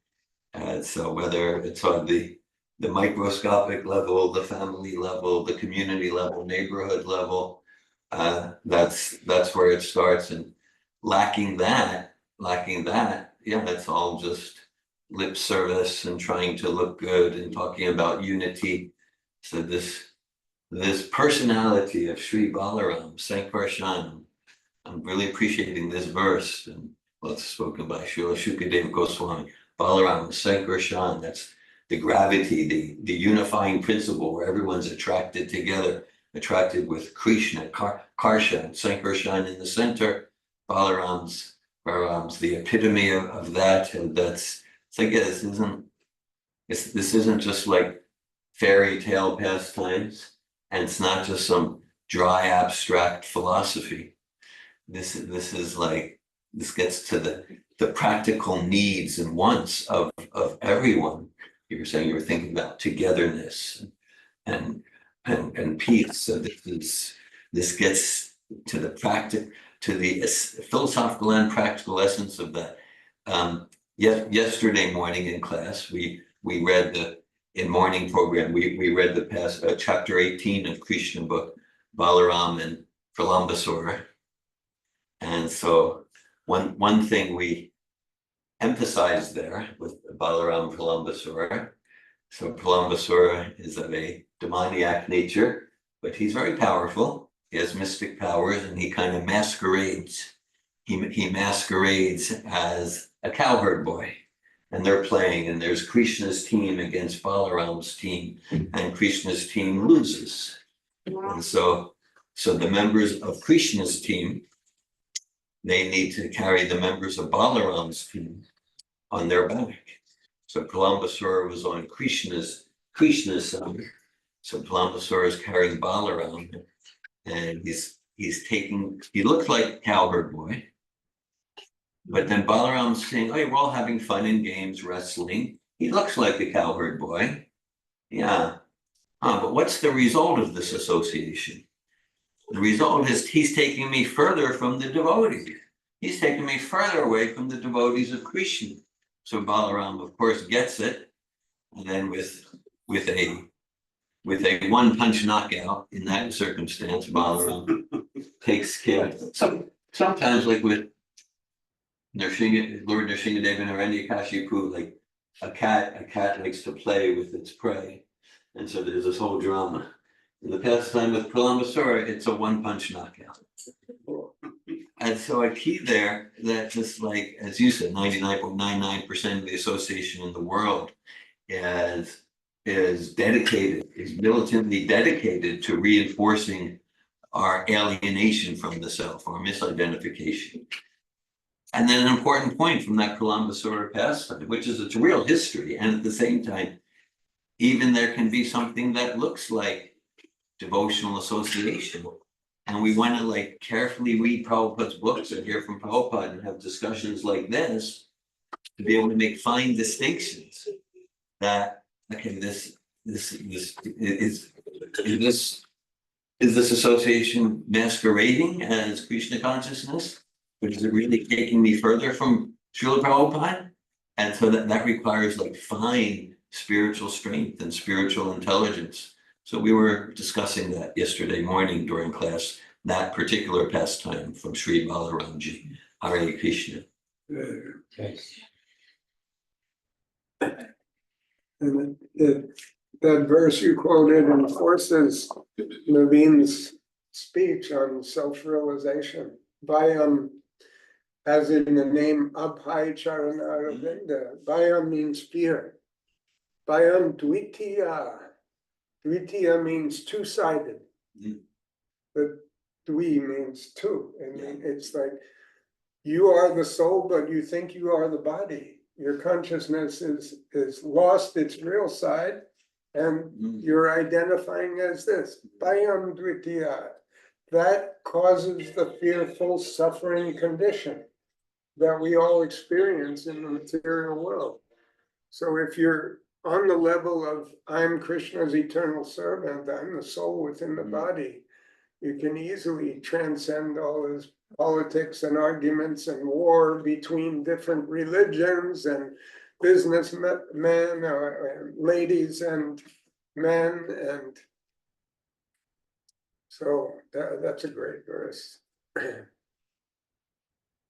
So whether it's on the microscopic level, the family level, the community level, neighborhood level, that's where it starts. And lacking that, that's all just lip service and trying to look good and talking about unity. So this personality of Sri Balaram, Sankarshan, I'm really appreciating this verse, and it's spoken by Srila Shukadeva Goswami. Balaram, Sankarshan, the gravity, the unifying principle where everyone's attracted together, attracted with Krishna, Karshan, Sankarshan in the center, Balaram's the epitome of that, and that's, it's like, yeah, this isn't just like fairy tale pastimes, and it's not just some dry abstract philosophy. This is like, this gets to the practical needs and wants of everyone. You were saying you were thinking about togetherness and peace. So this gets to the philosophical and practical essence of that. Yesterday morning in class, we read in morning program, we read the past chapter 18 of Krishna book, Balaram and Pralambasura. And so one thing we emphasized there with Balaram Pralambasura. So Pralambasura is of a demoniac nature, but he's very powerful. He has mystic powers, and he kind of masquerades. He masquerades as a cowherd boy, and they're playing, and there's Krishna's team against Balaram's team, and Krishna's team loses. And so the members of Krishna's team, they need to carry the members of Balaram's team on their back. So Pralambasura was on Krishna's side. So Pralambasura is carrying Balaram, and he looks like a cowherd boy. But then Balaram's saying, oh, we're all having fun in games, wrestling. He looks like a cowherd boy. Yeah. But what's the result of this association? The result is he's taking me further from the devotees. He's taking me further away from the devotees of Krishna. So Balaram, of course, gets it, and then with a one-punch knockout in that circumstance, Balaram takes care. Sometimes, like with Lord Nrsingadeva and Hiranyakashipu, like a cat likes to play with its prey, and so there's this whole drama. In the pastime with Pralambasura, it's a one-punch knockout. And so a key there that just like, as you said, 99.99% of the association in the world is militantly dedicated to reinforcing our alienation from the self, our misidentification. And then an important point from that Pralambasura pastime, which is its real history, and at the same time, even there can be something that looks like devotional association. And we want to like carefully read Prabhupada's books and hear from Prabhupada and have discussions like this to be able to make fine distinctions that, okay, is this association masquerading as Krishna consciousness? But is it really taking me further from Srila Prabhupada? And so that requires like fine spiritual strength and spiritual intelligence. So we were discussing that yesterday morning during class, that particular pastime from Sri Balaramji, Hare Krishna. And that verse you quoted enforces Naveen's speech on self-realization. Bayam, as in the name Abhay Charana Aravinda, Bayam means fear. Bayam Dvitiya. Dvitiya means two-sided. But Dvi means two. And it's like you are the soul, but you think you are the body. Your consciousness is lost its real side, and you're identifying as this. Bayam Dvitiya. That causes the fearful suffering condition that we all experience in the material world. So if you're on the level of I'm Krishna's eternal servant, I'm the soul within the body, you can easily transcend all his politics and arguments and war between different religions and businessmen or ladies and men. And so that's a great verse.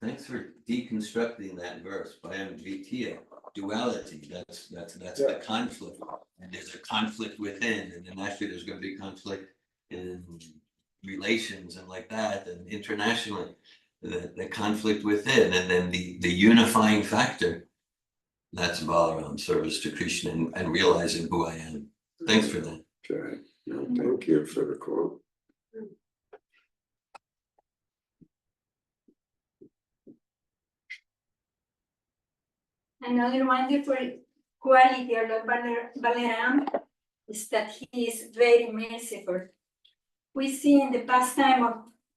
Thanks for deconstructing that verse. Bayam Dvitiya, duality. That's the conflict, and there's a conflict within, and then actually there's going to be conflict in relations and like that, and internationally, the conflict within, and then the unifying factor. That's Balaram, service to Krishna and realizing who I am. Thanks for that. Okay, no, thank you for the quote. Another wonderful quality of Lord Balaram is that he is very merciful. We see in the pastime of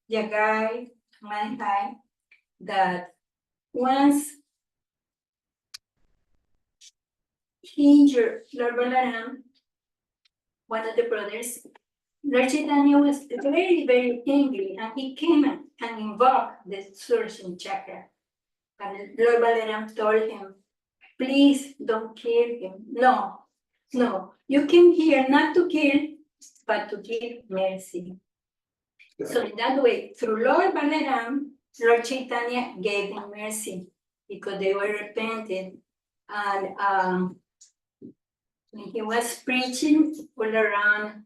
Jagai Manthai that once he injured Lord Balaram, one of the brothers, Lord Chaitanya was very, very angry, and he came and invoked the Sudarshan chakra. And Lord Balaram told him, please don't kill him. No, you came here not to kill, but to give mercy. So in that way, through Lord Balaram, Lord Chaitanya gave them mercy because they were repentant. And when he was preaching all around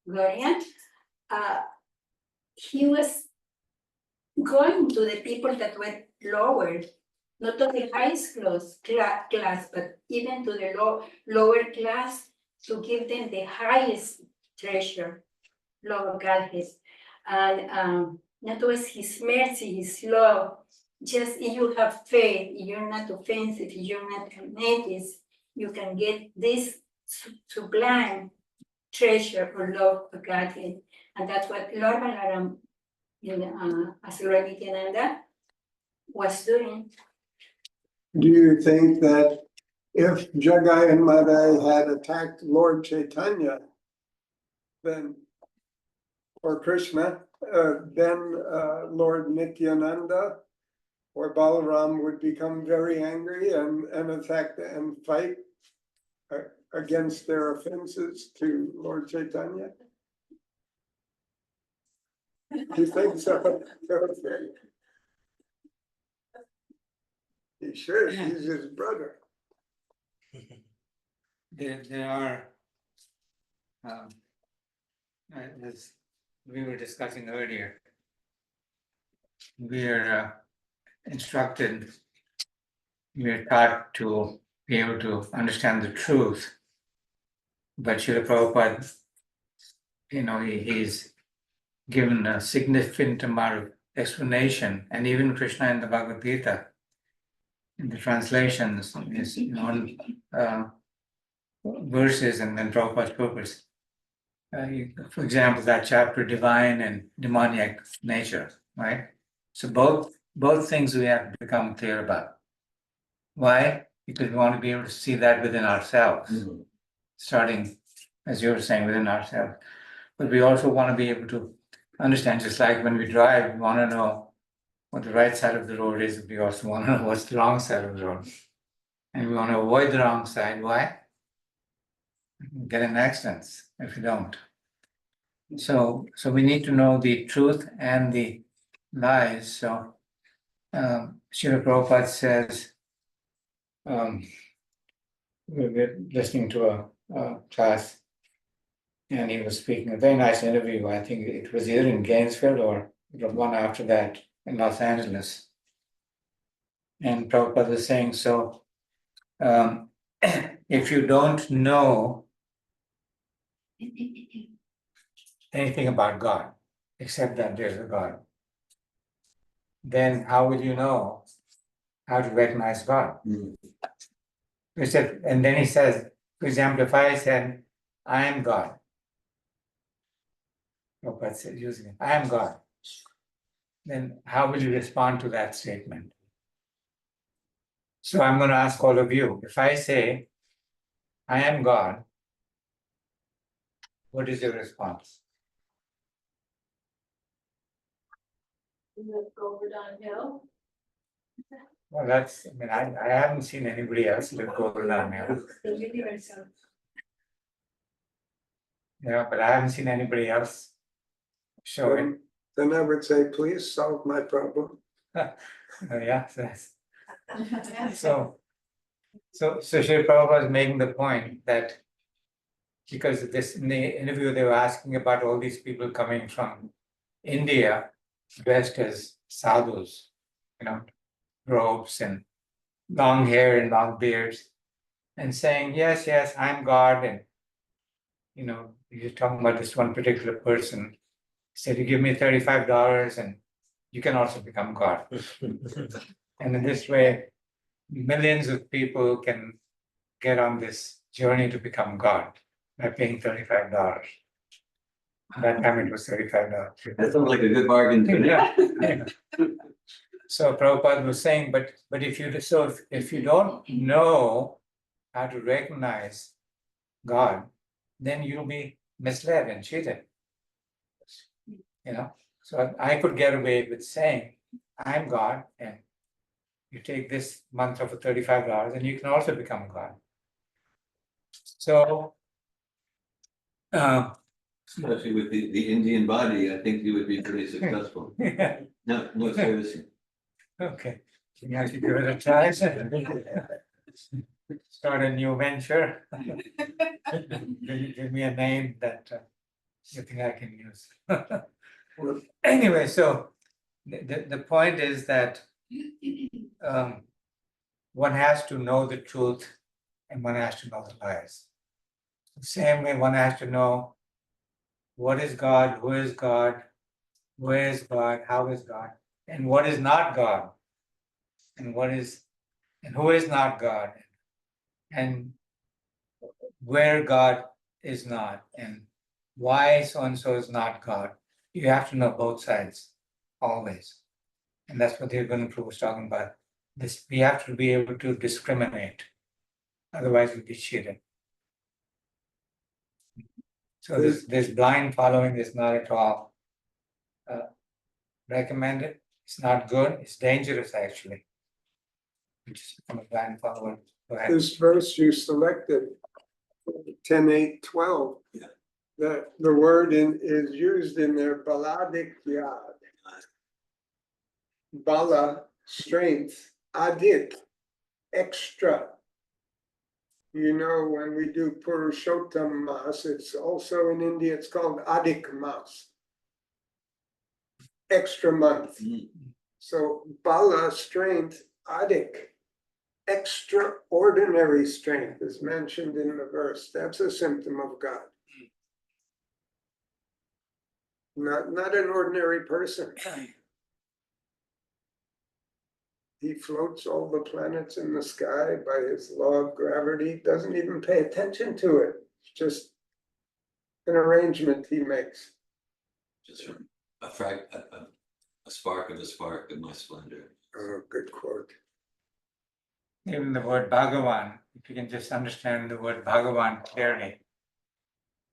Gloria, he was going to the people that were lower, not to the highest class, but even to the lower class, to give them the highest treasure, love of Godhead. And that was his mercy, his love. Just if you have faith, if you're not offensive, if you're not magnetic, you can get this sublime treasure or love of Godhead. And that's what Lord Balaram, as Lord Nityananda, was doing. Do you think that if Jagai and Madai had attacked Lord Chaitanya, then, or Krishna, then Lord Nityananda or Balaram would become very angry and attack and fight against their offenses to Lord Chaitanya? You think so? Okay. He should, he's his brother. There are, as we were discussing earlier, we are instructed, we are taught to be able to understand the truth. But Srila Prabhupada, he's given a significant amount of explanation, and even Krishna in the Bhagavad Gita, in the translations, is on verses and then Prabhupada's purpose. For example, that chapter, divine and demoniac nature, right? So both things we have to become clear about. Why? Because we want to be able to see that within ourselves, starting, as you were saying, within ourselves. But we also want to be able to understand, just like when we drive, we want to know what the right side of the road is. We also want to know what's the wrong side of the road. And we want to avoid the wrong side. Why? Get in accidents if we don't. So we need to know the truth and the lies. So Srila Prabhupada says, we were listening to a class, and he was speaking, a very nice interview. I think it was either in Gainesville or the one after that in Los Angeles. And Prabhupada was saying, so if you don't know anything about God, except that there's a God, then how will you know how to recognize God? He said, and then he says, for example, if I said, I am God, Prabhupada said, using it, I am God, then how will you respond to that statement? So I'm going to ask all of you, if I say, I am God, what is your response? Go over downhill. Well, I haven't seen anybody else that go downhill. Yeah, but I haven't seen anybody else show it. Then I would say, please solve my problem. Yeah, so Srila Prabhupada is making the point that because in the interview they were asking about all these people coming from India dressed as sadhus, robes and long hair and long beards, and saying, yes, yes, I'm God. And, you're talking about this one particular person. He said, you give me $35 and you can also become God. And in this way, millions of people can get on this journey to become God by paying $35. That time it was $35. That sounds like a good bargain to me. Yeah. So Prabhupada was saying, but if you don't know how to recognize God, then you'll be misled and cheated. So I could get away with saying, I'm God, and you take this mantra for $35 and you can also become God. So Especially with the Indian body, I think you would be pretty successful. yeah, No, seriously. okay. You have to give it a try. Start a new venture. Give me a name that you think I can use. Anyway, so the point is that one has to know the truth and one has to know the lies. The same way one has to know what is God, who is God, where is God, how is God, and what is not God, and who is not God, and where God is not, and why so and so is not God. You have to know both sides always. And that's what the Guru was talking about. This we have to be able to discriminate. Otherwise we'll be cheated. So this blind following is not at all recommended. It's not good. It's dangerous actually. You just become a blind follower. Go ahead. This verse you selected, 10:8:12. Yeah. The word is used in there, baladik yad. Bala, strength, adik, extra. When we do Purushottam Mas, it's also in India, it's called Adik Mas. Extra month. So Bala, strength, Adik, extraordinary strength is mentioned in the verse. That's a symptom of God. Not an ordinary person. He floats all the planets in the sky by his law of gravity, doesn't even pay attention to it. It's just an arrangement he makes. Just a spark of my splendor. Oh, good quote. Even the word Bhagavan, if you can just understand the word Bhagavan clearly,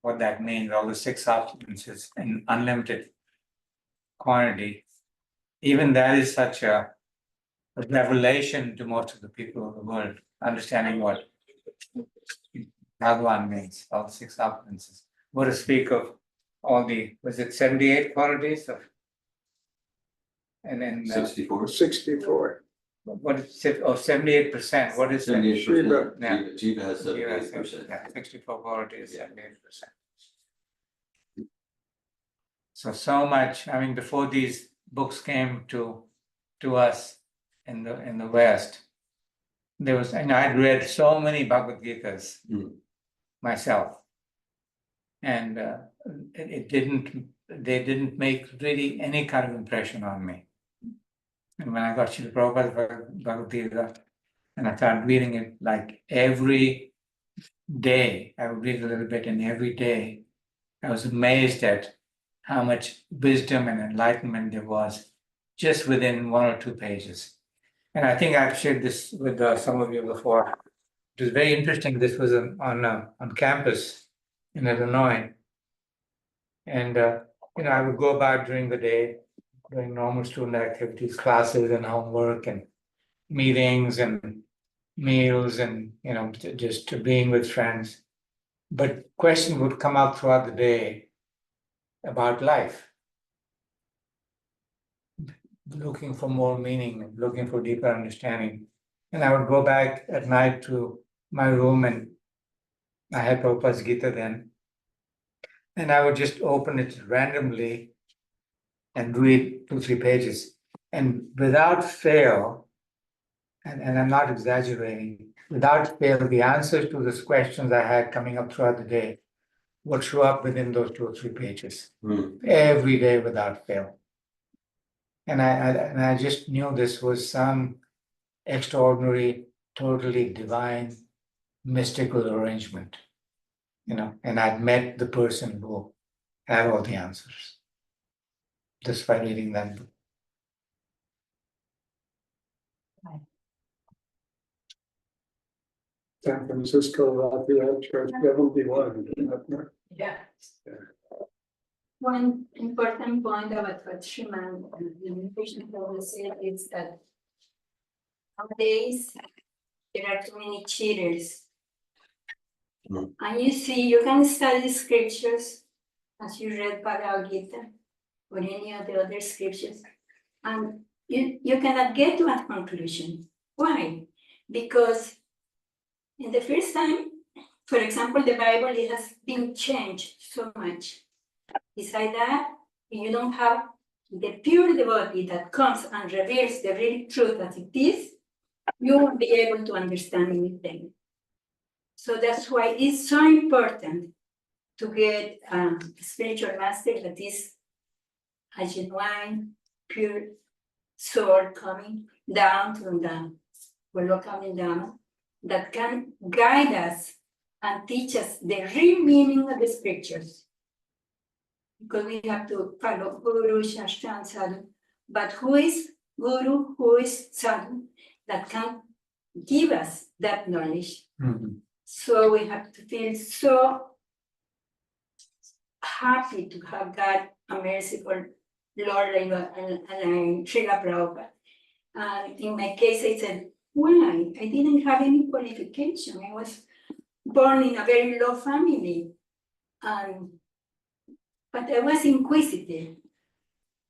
what that means, all the 6 substances in unlimited quantity, even that is such a revelation to most of the people of the world, understanding what Bhagavan means, all 6 substances. What to speak of all was it 78 qualities of, and then 64. 64. what is it? Oh, 78%. What is that? 78%. Yeah. Jiva has 78%. Yeah, 64 qualities, 78%. So much. I mean, before these books came to us in the West, there was, and I'd read so many Bhagavad Gitas myself, and they didn't make really any kind of impression on me. And when I got Srila Prabhupada's Bhagavad Gita, and I started reading it like every day, I would read a little bit, and every day I was amazed at how much wisdom and enlightenment there was just within 1 or 2 pages. And I think I've shared this with some of you before. It was very interesting. This was on campus in Illinois. And, I would go about during the day, doing normal student activities, classes and homework and meetings and meals and, just being with friends. But question would come up throughout the day about life, looking for more meaning, looking for deeper understanding. And I would go back at night to my room, and I had Prabhupada's Gita then, and I would just open it randomly and read 2-3 pages. And without fail, and I'm not exaggerating, without fail, the answers to these questions I had coming up throughout the day would show up within those 2 or 3 pages every day without fail. And I just knew this was some extraordinary, totally divine, mystical arrangement, and I'd met the person who had all the answers just by reading that book. San Francisco, Lafayette Church, 71. Yeah. One important point about what Shriman Krishna Prabhu said is that nowadays there are too many cheaters. And you see, you can study scriptures as you read Bhagavad Gita or any of the other scriptures, and you cannot get to a conclusion. Why? Because in the first time, for example, the Bible, it has been changed so much. Besides that, if you don't have the pure devotee that comes and reveals the real truth as it is, you won't be able to understand anything. So that's why it's so important to get a spiritual master that is a genuine, pure soul coming down from the Lord coming down, that can guide us and teach us the real meaning of the scriptures. Because we have to follow Guru, Shastra, and Sadhu. But who is Guru, who is Sadhu, that can give us that knowledge? So we have to feel so happy to have God, a merciful Lord, and Srila Prabhupada. And in my case, I said, why? I didn't have any qualification. I was born in a very low family. But I was inquisitive.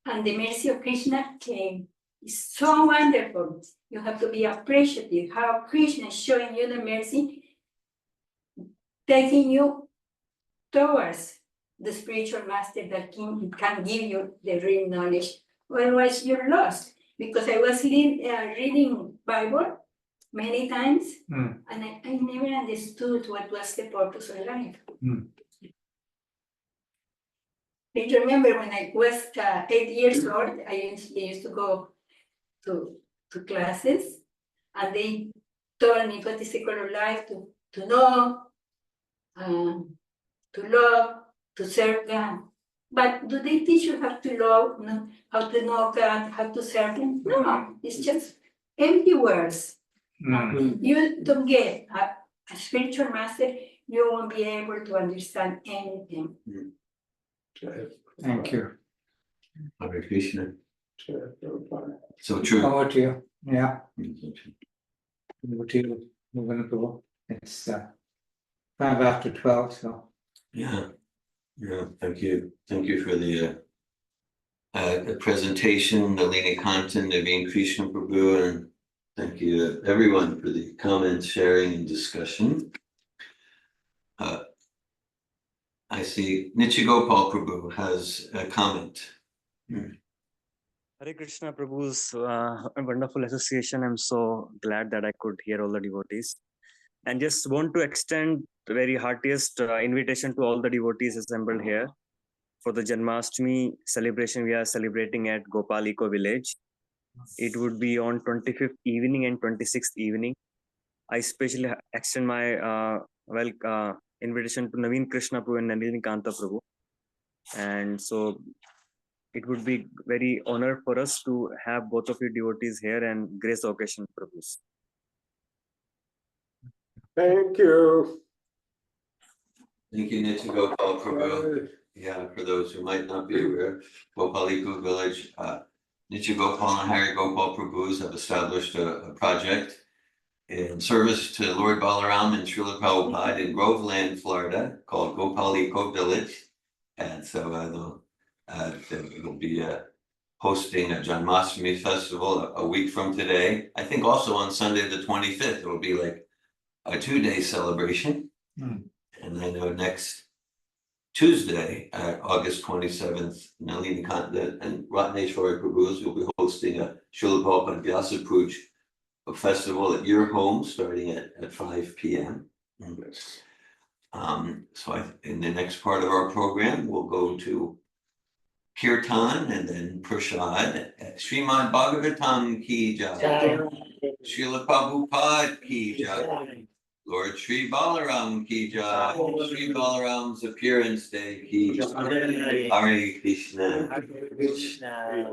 And the mercy of Krishna came. It's so wonderful. You have to be appreciative how Krishna is showing you the mercy, taking you towards the spiritual master that can give you the real knowledge. Otherwise, you're lost. Because I was reading Bible many times, and I never understood what was the purpose of life. I remember when I was 8 years old, I used to go to classes, and they told me what is the goal of life, to know, to love, to serve God. But do they teach you how to love, how to know God, how to serve Him? No, it's just empty words. You don't get a spiritual master, you won't be able to understand anything. Thank you. Hare Krishna. So true. Over to you. Yeah. Over to you. We're going to go. It's 12:05, so. Yeah. Thank you for the presentation, Nalinikanta, Naveen Krsna Prabhu, and thank you everyone for the comments, sharing, and discussion. I see Nichigopal Prabhu has a comment. Hare Krishna Prabhu's wonderful association. I'm so glad that I could hear all the devotees. And just want to extend the very heartiest invitation to all the devotees assembled here for the Janmashtami celebration we are celebrating at Gopal Eco Village. It would be on 25th evening and 26th evening. I especially extend my invitation to Naveen Krsna Prabhu and Nalinikanta Prabhu. And so it would be very honor for us to have both of you devotees here and grace the occasion, Prabhus. Thank you. Thank you, Nichigopal Prabhu. Yeah, for those who might not be aware, Gopal Eco Village, Nichigopal and Hari Gopal Prabhus have established a project in service to Lord Balarama and Srila Prabhupada in Groveland, Florida, called Gopal Eco Village. And so they'll be hosting a Janmashtami festival a week from today. I think also on Sunday the 25th, it will be like a 2-day celebration. And I know next Tuesday, August 27th, Nalinikanta and Ratneshwari Prabhus will be hosting a Srila Prabhupada Vyasa Puja a festival at your home starting at 5 p.m. So in the next part of our program, we'll go to Kirtan and then Prashad. Srimad Bhagavatam ki jai. Srila Prabhupada ki jai. Lord Sri Balaram ki jai. Sri Balaram's appearance day ki jai. Hare Krishna. Krishna.